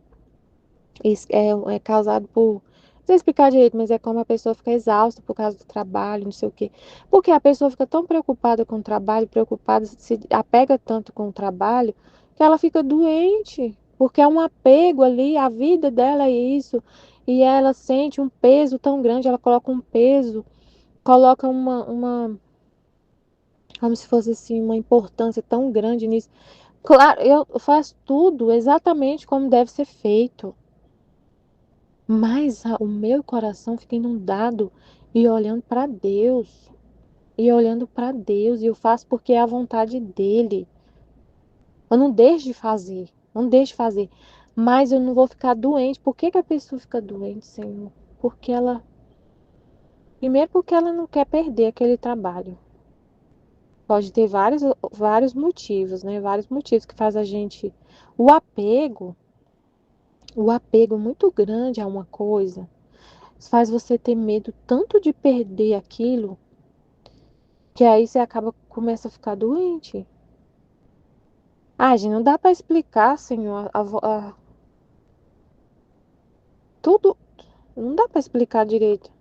Isso é causado por, não sei explicar direito, mas é como a pessoa fica exausta por causa do trabalho, não sei o quê. Porque a pessoa fica tão preocupada com o trabalho, preocupada, se apega tanto com o trabalho, que ela fica doente. Porque é um apego ali, a vida dela é isso. E ela sente um peso tão grande, ela coloca um peso, coloca como se fosse assim, uma importância tão grande nisso. Claro, eu faço tudo exatamente como deve ser feito, mas o meu coração fica inundado e olhando para Deus, e olhando para Deus, e eu faço porque é a vontade dele. Eu não deixo de fazer, não deixo de fazer, mas eu não vou ficar doente. Por que que a pessoa fica doente, Senhor? Porque primeiro porque ela não quer perder aquele trabalho. Pode ter vários motivos, né? Vários motivos que faz a gente. O apego, o apego muito grande a uma coisa, faz você ter medo tanto de perder aquilo, que aí você começa a ficar doente. Ah, gente, não dá para explicar, Senhor, tudo, não dá para explicar direito.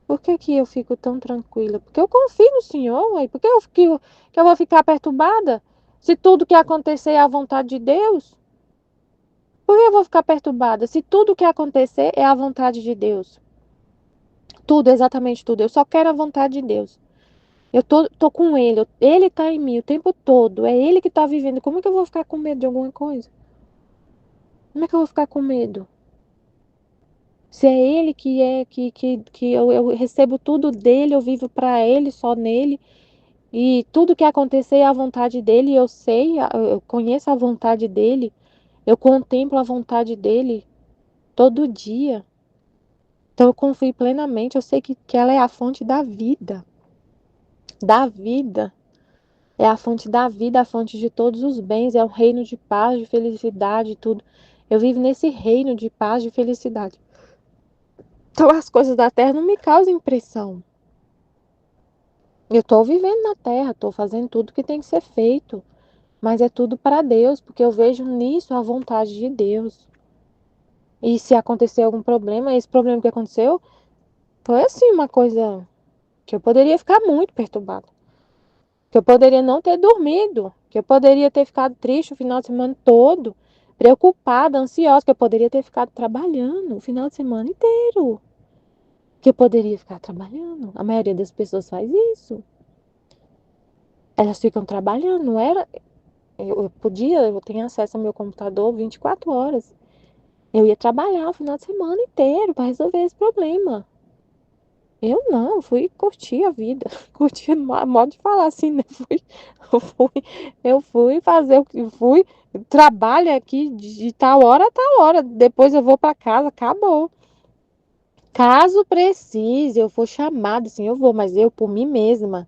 Por que que eu fico tão tranquila? Porque eu confio no Senhor, ué. Por que que eu vou ficar perturbada? Se tudo que acontecer é a vontade de Deus? Por que eu vou ficar perturbada? Se tudo que acontecer é a vontade de Deus. Tudo, exatamente tudo. Eu só quero a vontade de Deus. Eu tô com Ele. Ele tá em mim o tempo todo. É Ele que tá vivendo. Como é que eu vou ficar com medo de alguma coisa? Como é que eu vou ficar com medo? Se é Ele que eu recebo tudo dele, eu vivo para Ele, só nele. E tudo que acontecer é a vontade dele. Eu sei, eu conheço a vontade dele. Eu contemplo a vontade dele todo dia. Então eu confio plenamente, eu sei que ela é a fonte da vida. Da vida. É a fonte da vida, a fonte de todos os bens, é um reino de paz, de felicidade e tudo. Eu vivo nesse reino de paz, de felicidade. Então as coisas da terra não me causam impressão. Eu estou vivendo na terra, estou fazendo tudo que tem que ser feito, mas é tudo para Deus, porque eu vejo nisso a vontade de Deus. E se acontecer algum problema, esse problema que aconteceu foi assim uma coisa que eu poderia ficar muito perturbada. Que eu poderia não ter dormido, que eu poderia ter ficado triste o final de semana todo, preocupada, ansiosa, que eu poderia ter ficado trabalhando o final de semana inteiro. que eu poderia ficar trabalhando. A maioria das pessoas faz isso. Elas ficam trabalhando, não era? Eu tenho acesso ao meu computador 24 horas. Eu ia trabalhar o final de semana inteiro para resolver esse problema. Eu não, fui curtir a vida. Curtir, modo de falar assim, né? Eu fui, eu fui fazer o que fui, trabalho aqui de tal hora a tal hora. Depois eu vou para casa, acabou. Caso precise, eu for chamada, assim, eu vou, mas eu por mim mesma,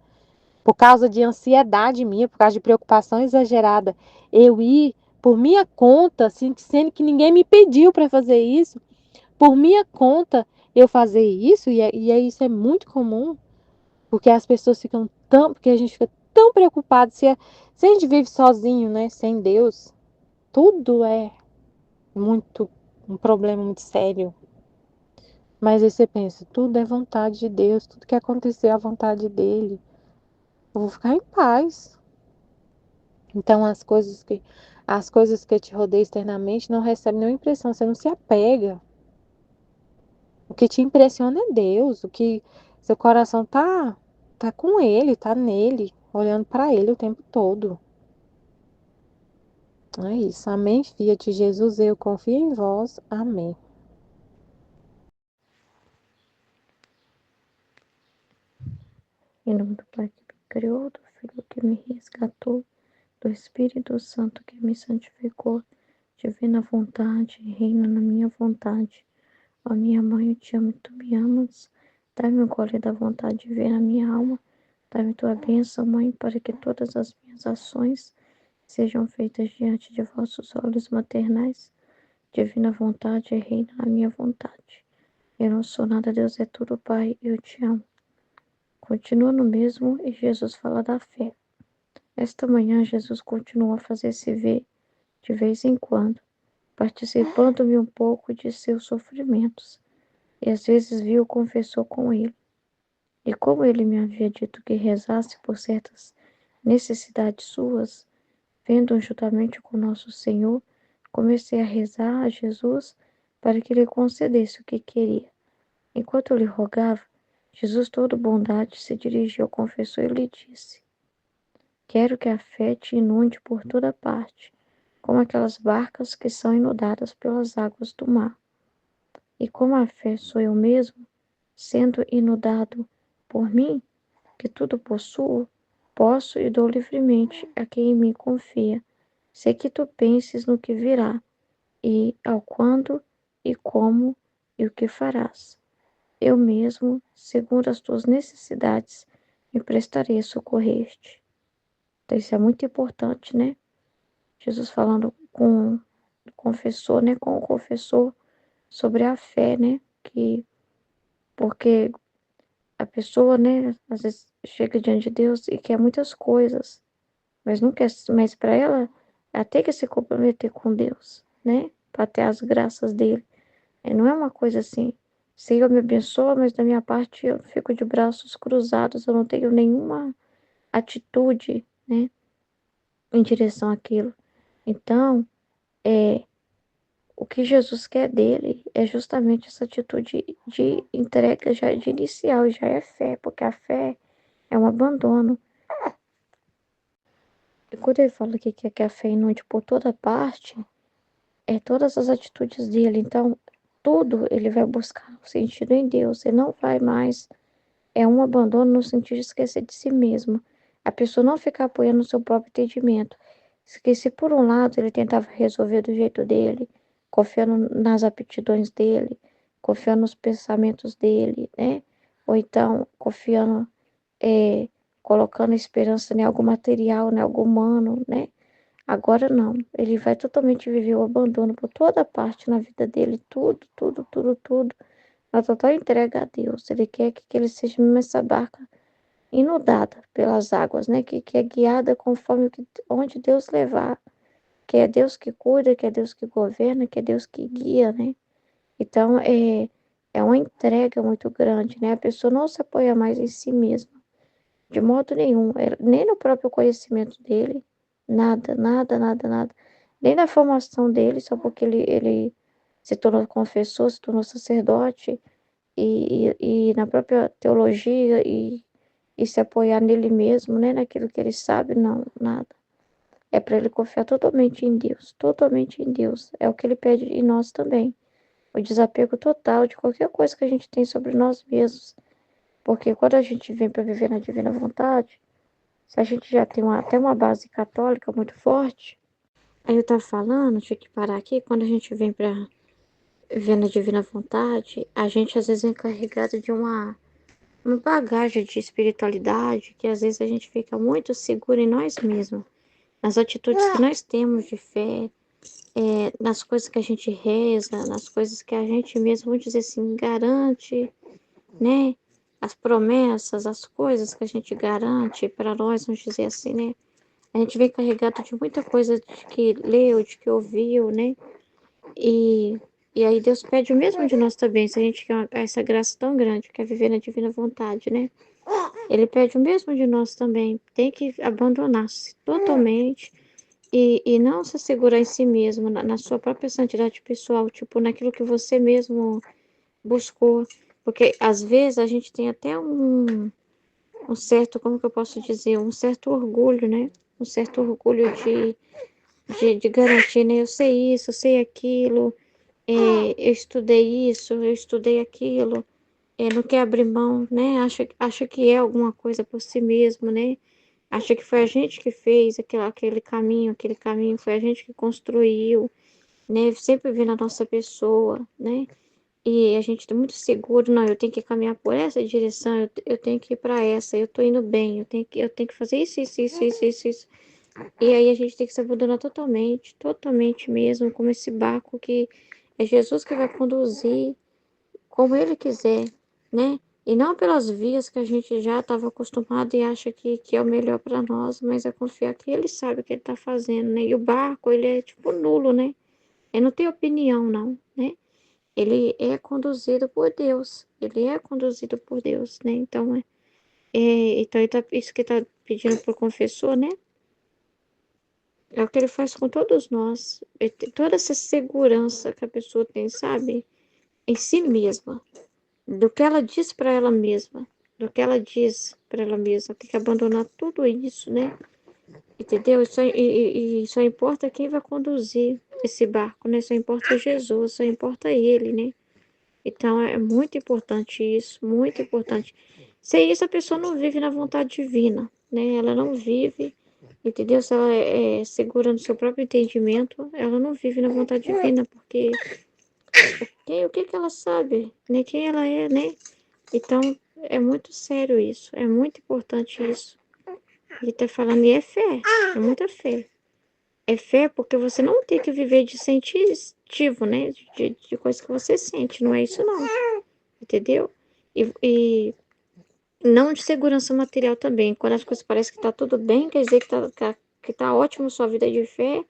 por causa de ansiedade minha, por causa de preocupação exagerada, eu ir por minha conta, assim, sendo que ninguém me pediu para fazer isso, por minha conta eu fazer isso, isso é muito comum, porque as pessoas ficam tão, porque a gente fica tão preocupado, se a gente vive sozinho, né, sem Deus, tudo é muito, um problema muito sério. Mas aí você pensa, tudo é vontade de Deus, tudo que acontecer é a vontade dele. Eu vou ficar em paz. Então as coisas que te rodeiam externamente não recebem nenhuma impressão, você não se apega. O que te impressiona é Deus, o que seu coração tá com ele, tá nele, olhando para ele o tempo todo. É isso. Amém, filha de Jesus, eu confio em vós. Amém. Em nome do Pai que me criou, do Filho que me resgatou, do Espírito Santo que me santificou, divina vontade, reina na minha vontade. Ó minha mãe, eu te amo e tu me amas. Dá-me o gole da vontade de ver a minha alma. Dá-me tua bênção, mãe, para que todas as minhas ações sejam feitas diante de vossos olhos maternais. Divina vontade, reina na minha vontade. Eu não sou nada, Deus é tudo, Pai, eu te amo. Continua no mesmo e Jesus fala da fé. Esta manhã, Jesus continua a fazer-se ver de vez em quando, participando-me um pouco de seus sofrimentos. E às vezes vi o confessor com ele. E como ele me havia dito que rezasse por certas necessidades suas, vendo juntamente com nosso Senhor, comecei a rezar a Jesus para que lhe concedesse o que queria. Enquanto eu lhe rogava, Jesus, todo bondade, se dirigiu ao confessor e lhe disse: Quero que a fé te inunde por toda parte, como aquelas barcas que são inundadas pelas águas do mar. E como a fé sou eu mesmo, sendo inundado por mim, que tudo possuo, posso e dou livremente a quem em mim confia. Sei que tu penses no que virá, e ao quando, e como, e o que farás. Eu mesmo, segundo as tuas necessidades, me prestarei a socorrer-te. Então, isso é muito importante, né? Jesus falando com o confessor, né? Com o confessor sobre a fé, né? Porque a pessoa, né? Às vezes chega diante de Deus e quer muitas coisas, mas não quer, mas para ela tem que se comprometer com Deus, né? Para ter as graças dele. Não é uma coisa assim, Senhor me abençoa, mas da minha parte eu fico de braços cruzados, eu não tenho nenhuma atitude, né, em direção àquilo. Então, o que Jesus quer dele é justamente essa atitude de entrega já de inicial, já é fé, porque a fé é um abandono. E quando ele fala que quer que a fé inunde por toda parte, é todas as atitudes dele. Então, tudo ele vai buscar o sentido em Deus. Ele não vai mais. É um abandono no sentido de esquecer de si mesmo. A pessoa não ficar apoiando o seu próprio entendimento. Que se por um lado ele tentava resolver do jeito dele, confiando nas aptidões dele, confiando nos pensamentos dele, né? Ou então confiando, é, colocando esperança em algo material, em algo humano, né? Agora não. Ele vai totalmente viver o abandono por toda parte na vida dele, tudo, tudo, tudo, tudo. A total entrega a Deus. Ele quer que ele seja mesmo essa barca inundada pelas águas, né? Que é guiada conforme onde Deus levar. Que é Deus que cuida, que é Deus que governa, que é Deus que guia, né? Então, é uma entrega muito grande, né? A pessoa não se apoia mais em si mesma, de modo nenhum, nem no próprio conhecimento dele, nada, nada, nada, nada. Nem na formação dele, só porque ele se tornou confessor, se tornou sacerdote, e na própria teologia e se apoiar nele mesmo, né? Naquilo que ele sabe, não, nada. É para ele confiar totalmente em Deus, totalmente em Deus. É o que ele pede em nós também. O desapego total de qualquer coisa que a gente tem sobre nós mesmos. Porque quando a gente vem para viver na divina vontade, se a gente já tem até uma base católica muito forte, aí eu tava falando, tinha que parar aqui, quando a gente vem para viver na divina vontade, a gente às vezes é encarregado de uma bagagem de espiritualidade, que às vezes a gente fica muito seguro em nós mesmos, nas atitudes que nós temos de fé, nas coisas que a gente reza, nas coisas que a gente mesmo, vamos dizer assim, garante, né? As promessas, as coisas que a gente garante para nós, vamos dizer assim, né? A gente vem carregado de muita coisa de que leu, de que ouviu, né? E, e aí Deus pede o mesmo de nós também, se a gente quer essa graça tão grande, quer viver na divina vontade, né? Ele pede o mesmo de nós também. Tem que abandonar-se totalmente e não se segurar em si mesmo, na sua própria santidade pessoal, tipo, naquilo que você mesmo buscou. Porque às vezes a gente tem até um certo, como que eu posso dizer, um certo orgulho, né? Um certo orgulho de garantir, né? Eu sei isso, eu sei aquilo, eu estudei isso, eu estudei aquilo, não quer abrir mão, né? Acha que é alguma coisa por si mesmo, né? Acha que foi a gente que fez aquele caminho foi a gente que construiu, né? Sempre vê na nossa pessoa, né? E a gente tá muito seguro, não, eu tenho que caminhar por essa direção, eu tenho que ir para essa, eu tô indo bem, eu tenho que fazer isso. E aí a gente tem que se abandonar totalmente, totalmente mesmo, como esse barco que é Jesus que vai conduzir como ele quiser, né? E não pelas vias que a gente já estava acostumado e acha que é o melhor para nós, mas é confiar que ele sabe o que ele está fazendo, né? E o barco, ele é tipo nulo, né? Ele não tem opinião, não, né? Ele é conduzido por Deus, ele é conduzido por Deus, né? Então, então isso que está pedindo para o confessor, né? É o que ele faz com todos nós. Toda essa segurança que a pessoa tem, sabe? Em si mesma. Do que ela diz para ela mesma. Do que ela diz para ela mesma. Tem que abandonar tudo isso, né? Entendeu? E só importa quem vai conduzir esse barco, né? Só importa Jesus, só importa ele, né? Então é muito importante isso, muito importante. Sem isso, a pessoa não vive na vontade divina, né? Ela não vive, entendeu? Se ela é segura no seu próprio entendimento, ela não vive na vontade divina, porque o que que ela sabe, né? Quem ela é, né? Então é muito sério isso, é muito importante isso. Ele tá falando, e é fé, é muita fé. É fé porque você não tem que viver de sensitivo, né? De coisa que você sente, não é isso não, entendeu? E não de segurança material também. Quando as coisas parecem que tá tudo bem, quer dizer que tá ótimo sua vida de fé.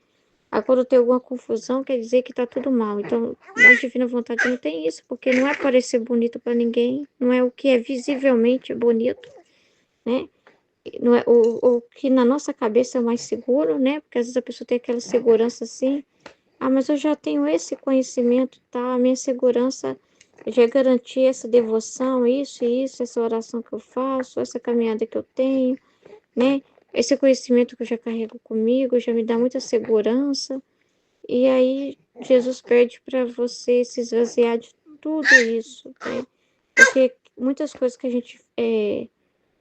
Aí quando tem alguma confusão, quer dizer que tá tudo mal. Então, na divina vontade não tem isso, porque não é parecer bonito para ninguém, não é o que é visivelmente bonito, né? Não é o que na nossa cabeça é mais seguro, né? Porque às vezes a pessoa tem aquela segurança assim, mas eu já tenho esse conhecimento, tá? A minha segurança já garantir essa devoção, isso e isso, essa oração que eu faço, essa caminhada que eu tenho, né? Esse conhecimento que eu já carrego comigo já me dá muita segurança. E aí Jesus pede para você se esvaziar de tudo isso, né? Porque muitas coisas que a gente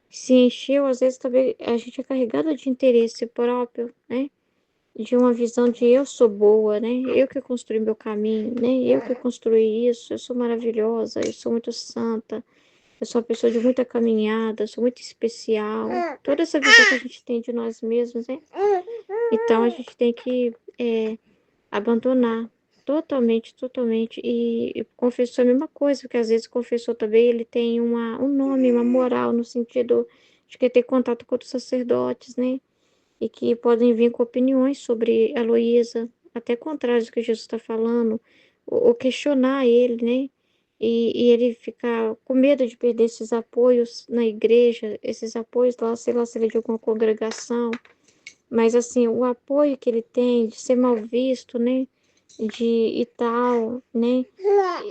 se encheu, às vezes também a gente é carregado de interesse próprio, né? De uma visão de eu sou boa, né? Eu que construí meu caminho, né? Eu que construí isso, eu sou maravilhosa, eu sou muito santa, eu sou uma pessoa de muita caminhada, eu sou muito especial. Toda essa visão que a gente tem de nós mesmos, né? Então a gente tem que abandonar totalmente, totalmente. E o confessor é a mesma coisa, porque às vezes o confessor também ele tem um nome, uma moral, no sentido de que ter contato com outros sacerdotes, né? E que podem vir com opiniões sobre a Heloísa, até contrárias do que Jesus está falando, ou questionar ele, né? E ele ficar com medo de perder esses apoios na igreja, esses apoios lá, sei lá, se ele é de alguma congregação, mas assim, o apoio que ele tem de ser mal visto, né? de e tal, né?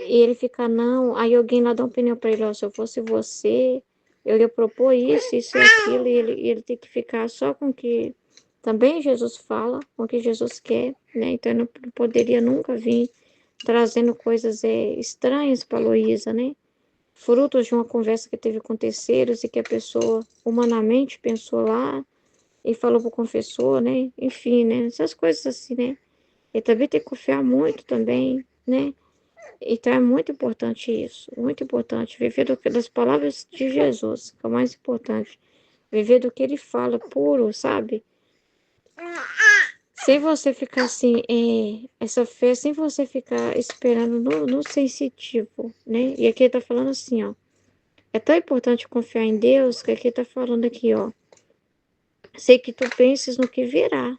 E ele fica, não. Aí alguém lá dá uma opinião para ele, ó, se eu fosse você, eu ia propor isso e aquilo, e ele tem que ficar só com o que também Jesus fala, com o que Jesus quer, né? Então ele não poderia nunca vir trazendo coisas estranhas para Luísa, né? Frutos de uma conversa que teve com terceiros e que a pessoa humanamente pensou lá e falou pro confessor, né? Enfim, né? Essas coisas assim, né? E também tem que confiar muito também, né? Então é muito importante isso, muito importante. Viver das palavras de Jesus, que é o mais importante. Viver do que ele fala, puro, sabe? Sem você ficar assim, essa fé, sem você ficar esperando no sensitivo, né? E aqui ele tá falando assim, ó. É tão importante confiar em Deus que aqui tá falando aqui, ó. Sei que tu penses no que virá,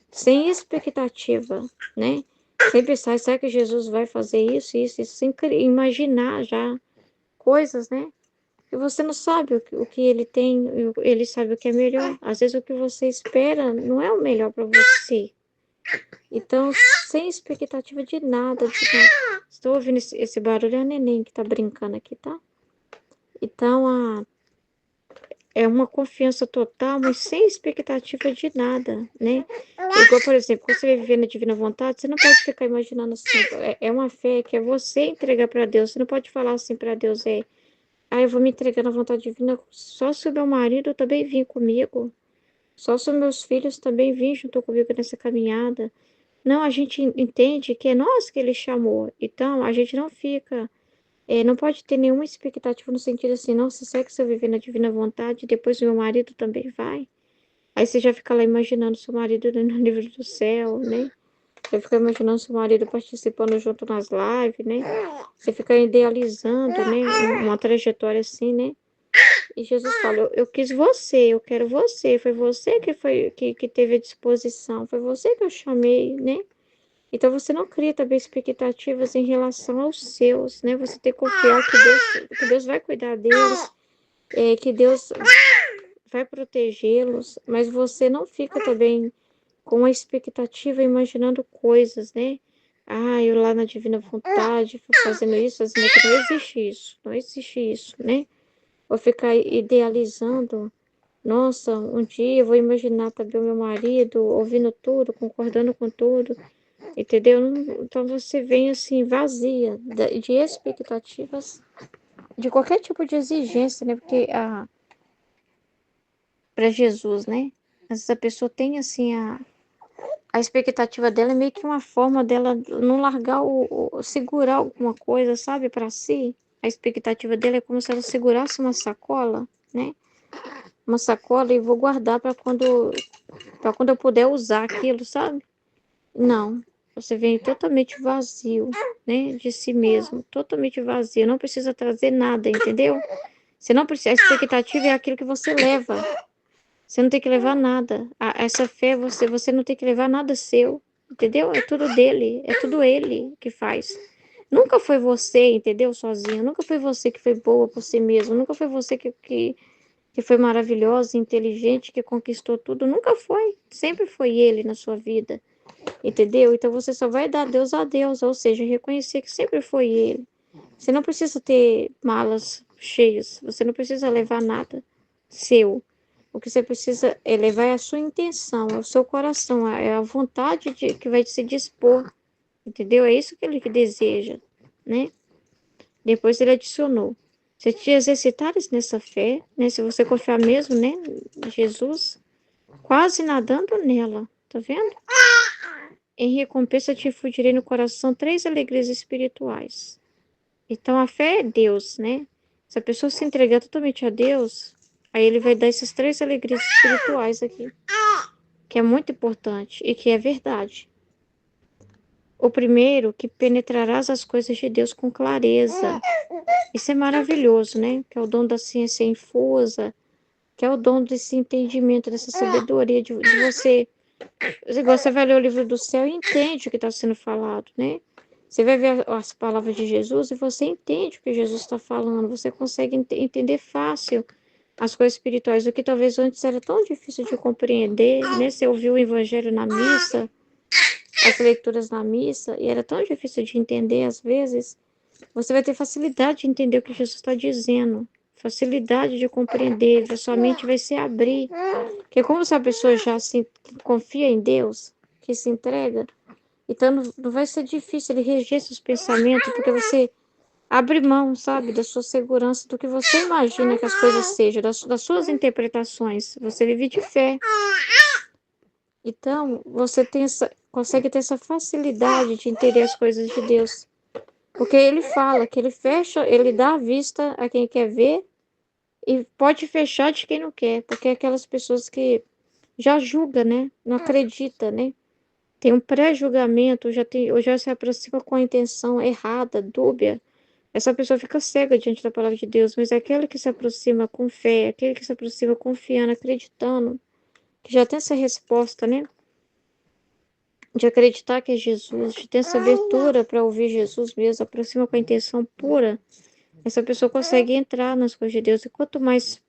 sem expectativa, né? Sem pensar, será que Jesus vai fazer isso, sem imaginar já coisas, né? E você não sabe o que ele tem, ele sabe o que é melhor. Às vezes o que você espera não é o melhor para você. Então, sem expectativa de nada, de nada. Estou ouvindo esse barulho, é a neném que tá brincando aqui, tá? Então, é uma confiança total, mas sem expectativa de nada, né? Igual, por exemplo, quando você vai viver na divina vontade, você não pode ficar imaginando assim. É uma fé que é você entregar para Deus. Você não pode falar assim para Deus, eu vou me entregar na vontade divina só se o meu marido também vir comigo. Só se os meus filhos também vir junto comigo nessa caminhada. Não, a gente entende que é nós que ele chamou. Então, a gente não fica, não pode ter nenhuma expectativa no sentido assim, nossa, será que se eu viver na divina vontade, depois o meu marido também vai? Aí você já fica lá imaginando seu marido no nível do céu, né? Você fica imaginando seu marido participando junto nas lives, né? Você fica idealizando, né? Uma trajetória assim, né? E Jesus fala, eu quis você, eu quero você. Foi você que teve a disposição, foi você que eu chamei, né? Então você não cria também expectativas em relação aos seus, né? Você tem que confiar que Deus vai cuidar deles, que Deus vai protegê-los, mas você não fica também com a expectativa, imaginando coisas, né? Eu lá na divina vontade, fazendo isso, fazendo aquilo. Não existe isso, não existe isso, né? Vou ficar idealizando. Nossa, um dia eu vou imaginar também o meu marido ouvindo tudo, concordando com tudo, entendeu? Então você vem assim, vazia de expectativas, de qualquer tipo de exigência, né? Porque para Jesus, né? Às vezes a pessoa tem assim a expectativa dela é meio que uma forma dela não largar segurar alguma coisa, sabe, para si. A expectativa dela é como se ela segurasse uma sacola, né? Uma sacola e vou guardar para quando eu puder usar aquilo, sabe? Não. Você vem totalmente vazio, né, de si mesmo, totalmente vazio, não precisa trazer nada, entendeu? Você não precisa, a expectativa é aquilo que você leva. Você não tem que levar nada. Essa fé, você não tem que levar nada seu, entendeu? É tudo dele, é tudo ele que faz. Nunca foi você, entendeu? Sozinho. Nunca foi você que foi boa por si mesmo. Nunca foi você que foi maravilhosa, inteligente, que conquistou tudo. Nunca foi. Sempre foi ele na sua vida, entendeu? Então você só vai dar Deus a Deus, ou seja, reconhecer que sempre foi ele. Você não precisa ter malas cheias. Você não precisa levar nada seu. O que você precisa é levar a sua intenção, é o seu coração, é a vontade que vai se dispor, entendeu? É isso que ele deseja, né? Depois ele adicionou: se te exercitares nessa fé, né? Se você confiar mesmo, né? Em Jesus, quase nadando nela, tá vendo? Em recompensa te infundirei no coração 3 alegrias espirituais. Então a fé é Deus, né? Se a pessoa se entregar totalmente a Deus, aí ele vai dar essas 3 alegrias espirituais aqui, que é muito importante e que é verdade. O primeiro, que penetrarás as coisas de Deus com clareza. Isso é maravilhoso, né? Que é o dom da ciência infusa, que é o dom desse entendimento, dessa sabedoria de você. Igual você vai ler o livro do céu e entende o que está sendo falado, né? Você vai ver as palavras de Jesus e você entende o que Jesus está falando. Você consegue entender fácil as coisas espirituais, o que talvez antes era tão difícil de compreender, né? Você ouviu o evangelho na missa, as leituras na missa, e era tão difícil de entender às vezes, você vai ter facilidade de entender o que Jesus está dizendo, facilidade de compreender, a sua mente vai se abrir. Porque como se a pessoa já se confia em Deus, que se entrega, então não vai ser difícil ele reger seus pensamentos, porque você abre mão, sabe, da sua segurança, do que você imagina que as coisas sejam, das suas interpretações. Você vive de fé. Então, você consegue ter essa facilidade de entender as coisas de Deus. Porque ele fala que ele fecha, ele dá a vista a quem quer ver e pode fechar de quem não quer. Porque é aquelas pessoas que já julga, né? Não acredita, né? Tem um pré-julgamento, ou já se aproxima com a intenção errada, dúbia. Essa pessoa fica cega diante da palavra de Deus, mas é aquele que se aproxima com fé, aquele que se aproxima confiando, acreditando, que já tem essa resposta, né? De acreditar que é Jesus, de ter essa abertura para ouvir Jesus mesmo, aproxima com a intenção pura, essa pessoa consegue entrar nas coisas de Deus. E quanto mais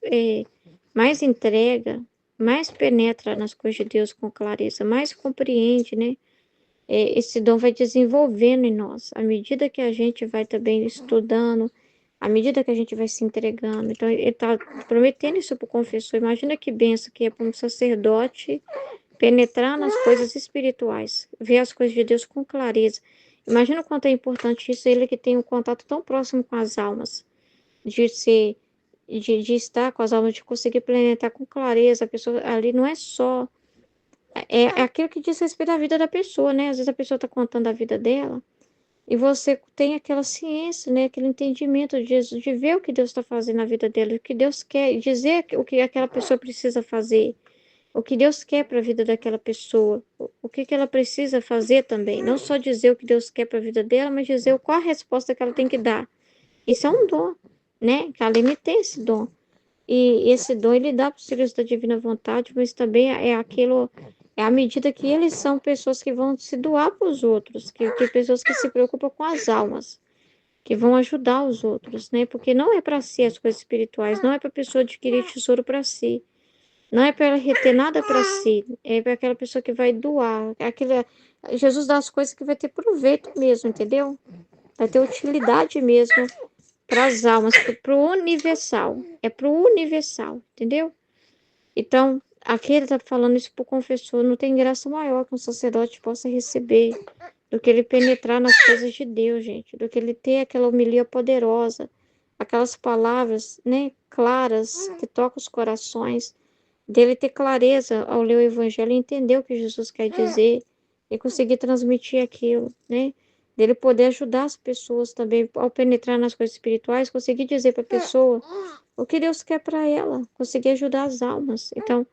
entrega, mais penetra nas coisas de Deus com clareza, mais compreende, né? Esse dom vai desenvolvendo em nós, à medida que a gente vai também estudando, à medida que a gente vai se entregando. Então, ele está prometendo isso para o confessor. Imagina que benção que é para um sacerdote penetrar nas coisas espirituais, ver as coisas de Deus com clareza. Imagina o quanto é importante isso, ele que tem um contato tão próximo com as almas, de ser, de estar com as almas, de conseguir penetrar com clareza. A pessoa ali não é só é aquilo que diz respeito à vida da pessoa, né? Às vezes a pessoa está contando a vida dela e você tem aquela ciência, né? Aquele entendimento de Jesus, de ver o que Deus está fazendo na vida dela, o que Deus quer, e dizer o que aquela pessoa precisa fazer, o que Deus quer para a vida daquela pessoa, o que ela precisa fazer também. Não só dizer o que Deus quer para a vida dela, mas dizer qual a resposta que ela tem que dar. Isso é um dom, né? Que a Aline tem esse dom. E esse dom ele dá para os filhos da divina vontade, mas também é aquilo, é à medida que eles são pessoas que vão se doar para os outros, que pessoas que se preocupam com as almas, que vão ajudar os outros, né? Porque não é para si as coisas espirituais, não é para a pessoa adquirir tesouro para si, não é para ela reter nada para si, é para aquela pessoa que vai doar. Jesus dá as coisas que vai ter proveito mesmo, entendeu? Vai ter utilidade mesmo para as almas, para o universal. É para o universal, entendeu? Então, aqui ele está falando isso para o confessor. Não tem graça maior que um sacerdote possa receber do que ele penetrar nas coisas de Deus, gente. Do que ele ter aquela homilia poderosa, aquelas palavras, né, claras, que tocam os corações. Dele ter clareza ao ler o evangelho e entender o que Jesus quer dizer e conseguir transmitir aquilo, né? Dele poder ajudar as pessoas também ao penetrar nas coisas espirituais, conseguir dizer para a pessoa o que Deus quer para ela, conseguir ajudar as almas. Então,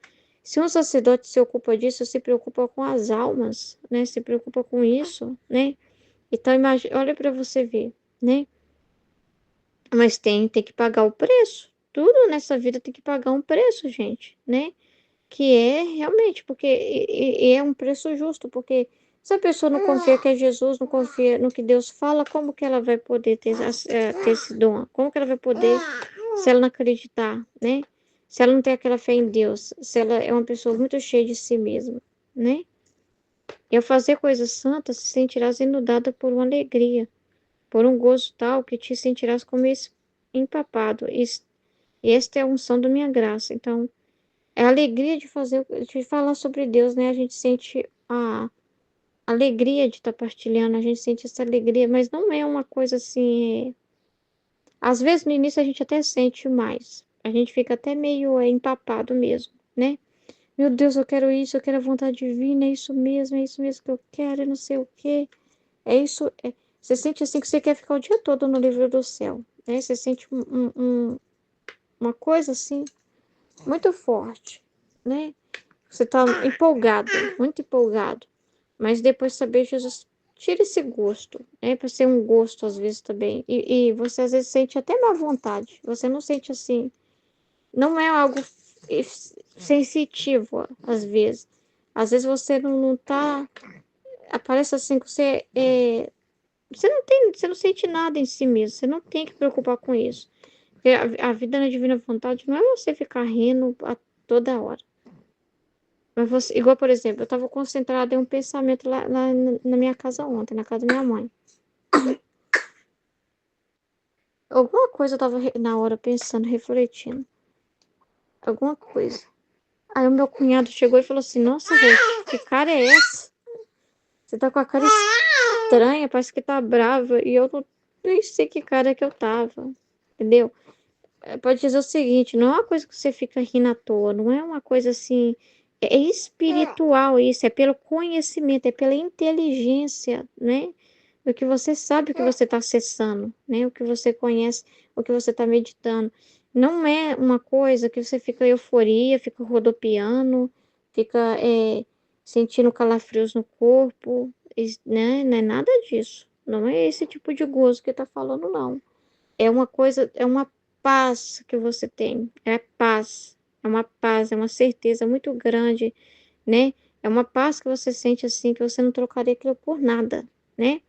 se um sacerdote se ocupa disso, se preocupa com as almas, né? Se preocupa com isso, né? Então, imagine, olha para você ver, né? Mas tem que pagar o preço. Tudo nessa vida tem que pagar um preço, gente, né? Que é realmente, porque é um preço justo, porque se a pessoa não confia que é Jesus, não confia no que Deus fala, como que ela vai poder ter esse dom? Como que ela vai poder, se ela não acreditar, né? Se ela não tem aquela fé em Deus, se ela é uma pessoa muito cheia de si mesma, né? E ao fazer coisas santas, se sentirás inundada por uma alegria, por um gozo tal que te sentirás como empapado. E esta é a unção da minha graça. Então, é a alegria de falar sobre Deus, né? A gente sente a alegria de estar partilhando, a gente sente essa alegria, mas não é uma coisa assim. Às vezes no início a gente até sente mais, a gente fica até meio empapado mesmo, né? Meu Deus, eu quero isso, eu quero a vontade divina, é isso mesmo que eu quero, e não sei o quê. É isso. Você sente assim que você quer ficar o dia todo no livro do céu, né? Você sente uma coisa assim muito forte, né? Você está empolgado, muito empolgado. Mas depois saber, Jesus tira esse gosto, né? Para ser um gosto às vezes também. E você às vezes sente até má vontade. Você não sente assim. Não é algo sensitivo, às vezes. Às vezes você não tá. Aparece assim que você. Você não sente nada em si mesmo. Você não tem que preocupar com isso. Porque a vida na divina vontade não é você ficar rindo a toda hora. Mas você, igual, por exemplo, eu estava concentrada em um pensamento lá na minha casa ontem, na casa da minha mãe. Alguma coisa eu estava na hora pensando, refletindo. Alguma coisa. Aí o meu cunhado chegou e falou assim: Nossa, Ruth, que cara é essa? Você tá com a cara estranha, parece que tá brava. E eu não, nem sei que cara que eu tava. Entendeu? Pode dizer o seguinte: não é uma coisa que você fica rindo à toa, não é uma coisa assim. É espiritual isso, é pelo conhecimento, é pela inteligência, né? O que você sabe, o que você está acessando, né? O que você conhece, o que você está meditando. Não é uma coisa que você fica euforia, fica rodopiando, fica sentindo calafrios no corpo, né? Não é nada disso. Não é esse tipo de gozo que está falando, não. É uma coisa, é uma paz que você tem. É paz. É uma paz, é uma certeza muito grande, né? É uma paz que você sente assim, que você não trocaria aquilo por nada, né?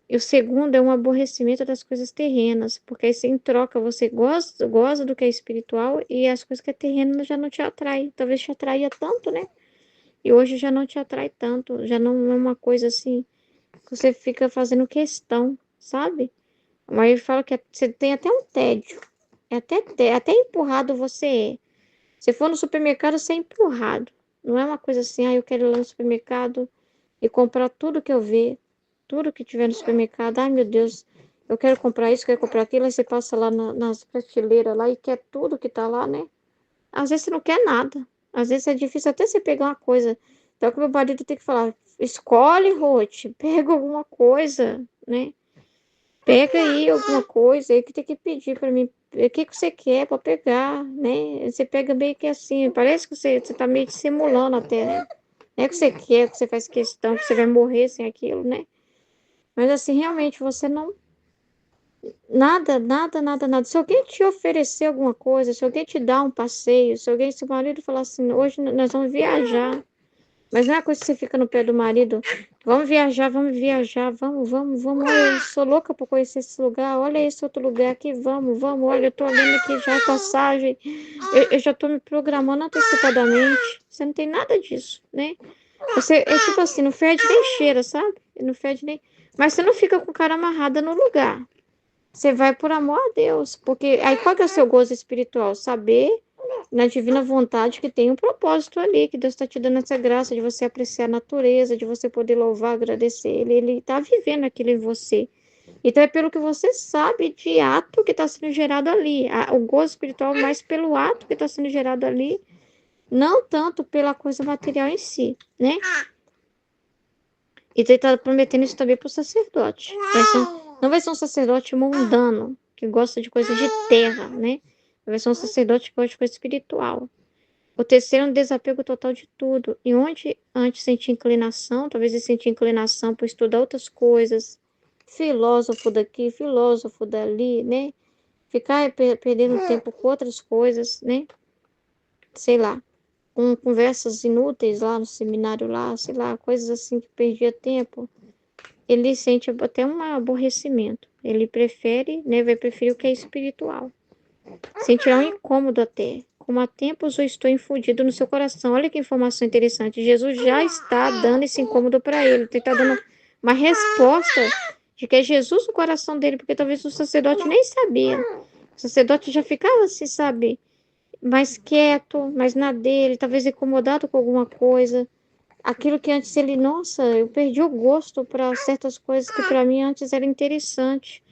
E o segundo é um aborrecimento das coisas terrenas, porque aí em troca você goza do que é espiritual e as coisas que é terreno já não te atrai. Talvez te atraía tanto, né? E hoje já não te atrai tanto, já não é uma coisa assim que você fica fazendo questão, sabe? Mas ele fala que você tem até um tédio. Até empurrado você é. Se for no supermercado, você é empurrado. Não é uma coisa assim, eu quero ir lá no supermercado e comprar tudo que eu ver, tudo que tiver no supermercado. Ai, meu Deus, eu quero comprar isso, quero comprar aquilo. Aí você passa lá nas prateleiras lá e quer tudo que tá lá, né? Às vezes você não quer nada. Às vezes é difícil até você pegar uma coisa. Então, que meu marido tem que falar, escolhe, Ruth, pega alguma coisa, né? Pega aí alguma coisa aí que tem que pedir para mim. O que que você quer para pegar, né? Você pega meio que assim, parece que você tá meio dissimulando até, né? Não é que você quer, que você faz questão, que você vai morrer sem aquilo, né? Mas assim, realmente você não. Nada, nada, nada, nada. Se alguém te oferecer alguma coisa, se alguém te dá um passeio, se alguém, se o marido falar assim, hoje nós vamos viajar. Mas não é coisa que você fica no pé do marido. Vamos viajar, vamos, vamos, vamos. Olha, eu sou louca por conhecer esse lugar. Olha esse outro lugar aqui, vamos, vamos. Olha, eu tô olhando aqui já a passagem. Eu já tô me programando antecipadamente. Você não tem nada disso, né? Você é tipo assim, não fede nem cheira, sabe? Não fede nem. Mas você não fica com a cara amarrada no lugar. Você vai por amor a Deus. Porque aí qual que é o seu gozo espiritual? Saber na divina vontade que tem um propósito ali, que Deus está te dando essa graça de você apreciar a natureza, de você poder louvar, agradecer Ele está vivendo aquilo em você. Então é pelo que você sabe de ato que está sendo gerado ali. O gozo espiritual, mais pelo ato que está sendo gerado ali, não tanto pela coisa material em si, né? E ele está prometendo isso também para o sacerdote. Não vai ser um sacerdote mundano, que gosta de coisa de terra, né? Vai ser um sacerdote que gosta de coisa espiritual. O terceiro é um desapego total de tudo. E onde antes sentia inclinação, talvez ele sentia inclinação por estudar outras coisas, filósofo daqui, filósofo dali, né? Ficar perdendo tempo com outras coisas, né? Sei lá, com conversas inúteis lá no seminário lá, sei lá, coisas assim que perdia tempo. Ele sente até um aborrecimento. Ele prefere, né? Vai preferir o que é espiritual. Sentirá um incômodo até. Como há tempos eu estou infundido no seu coração. Olha que informação interessante. Jesus já está dando esse incômodo para ele. Ele está dando uma resposta de que é Jesus no coração dele, porque talvez o sacerdote nem sabia. O sacerdote já ficava assim, sabe, mais quieto, mais na dele, talvez incomodado com alguma coisa. Aquilo que antes ele, nossa, eu perdi o gosto para certas coisas que para mim antes era interessante.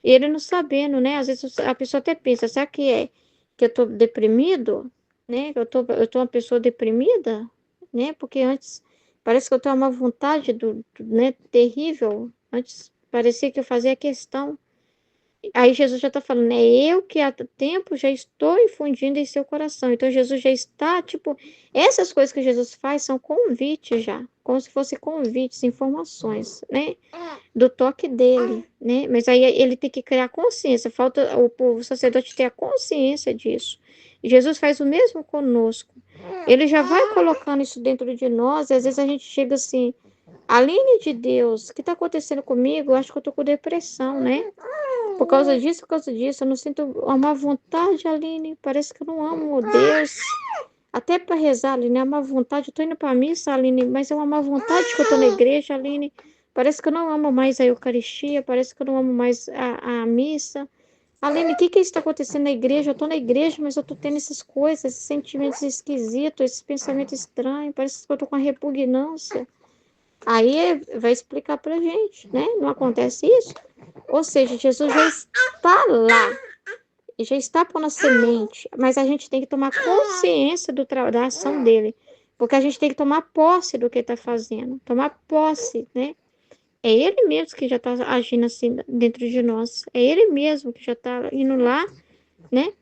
E ele não sabendo, né? Às vezes a pessoa até pensa, será que é que eu tô deprimido, né? Que eu tô uma pessoa deprimida, né? Porque antes parece que eu tenho uma vontade né, terrível. Antes parecia que eu fazia questão. Aí Jesus já está falando, é eu que há tempo já estou infundindo em seu coração. Então Jesus já está, tipo, essas coisas que Jesus faz são convites já, como se fossem convites, informações, né? Do toque dele, né? Mas aí ele tem que criar consciência, falta o sacerdote ter a consciência disso. E Jesus faz o mesmo conosco. Ele já vai colocando isso dentro de nós, e às vezes a gente chega assim, Aline de Deus, o que está acontecendo comigo? Eu acho que eu estou com depressão, né? Por causa disso, eu não sinto uma vontade, Aline. Parece que eu não amo Deus. Até para rezar, Aline, é uma vontade. Eu tô indo para missa, Aline, mas é uma má vontade que eu tô na igreja, Aline. Parece que eu não amo mais a Eucaristia, parece que eu não amo mais a missa. Aline, o que que está acontecendo na igreja? Eu tô na igreja, mas eu tô tendo essas coisas, esses sentimentos esquisitos, esses pensamentos estranhos, parece que eu tô com uma repugnância. Aí vai explicar pra gente, né? Não acontece isso? Ou seja, Jesus já está lá, já está pondo a semente, mas a gente tem que tomar consciência da ação dele, porque a gente tem que tomar posse do que está fazendo, tomar posse, né? É ele mesmo que já está agindo assim dentro de nós, é ele mesmo que já está indo lá, né?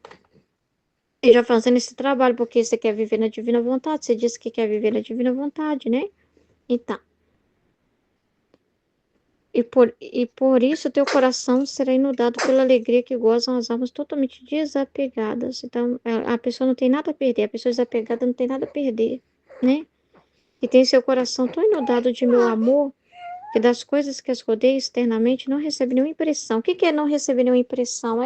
E já fazendo esse trabalho, porque você quer viver na divina vontade, você disse que quer viver na divina vontade, né? Então, e por isso teu coração será inundado pela alegria que gozam as almas totalmente desapegadas. Então, a pessoa não tem nada a perder, a pessoa desapegada não tem nada a perder, né? E tem seu coração tão inundado de meu amor, que das coisas que as rodeia externamente não recebe nenhuma impressão. O que que é não receber nenhuma impressão?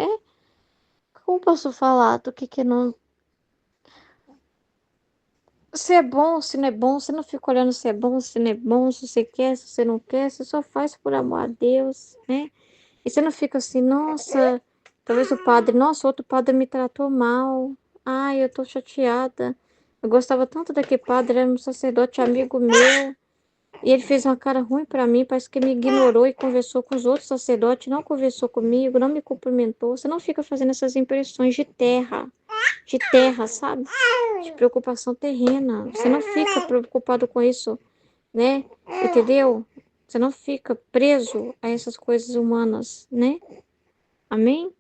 Como posso falar do que é não. Se é bom, se não é bom, você não fica olhando se é bom, se não é bom, se você quer, se você não quer, você só faz por amor a Deus, né? E você não fica assim, nossa, talvez o padre, nossa, outro padre me tratou mal. Ai, eu tô chateada. Eu gostava tanto daquele padre, era um sacerdote amigo meu. E ele fez uma cara ruim pra mim, parece que me ignorou e conversou com os outros sacerdotes, não conversou comigo, não me cumprimentou. Você não fica fazendo essas impressões de terra, sabe? De preocupação terrena. Você não fica preocupado com isso, né? Entendeu? Você não fica preso a essas coisas humanas, né? Amém?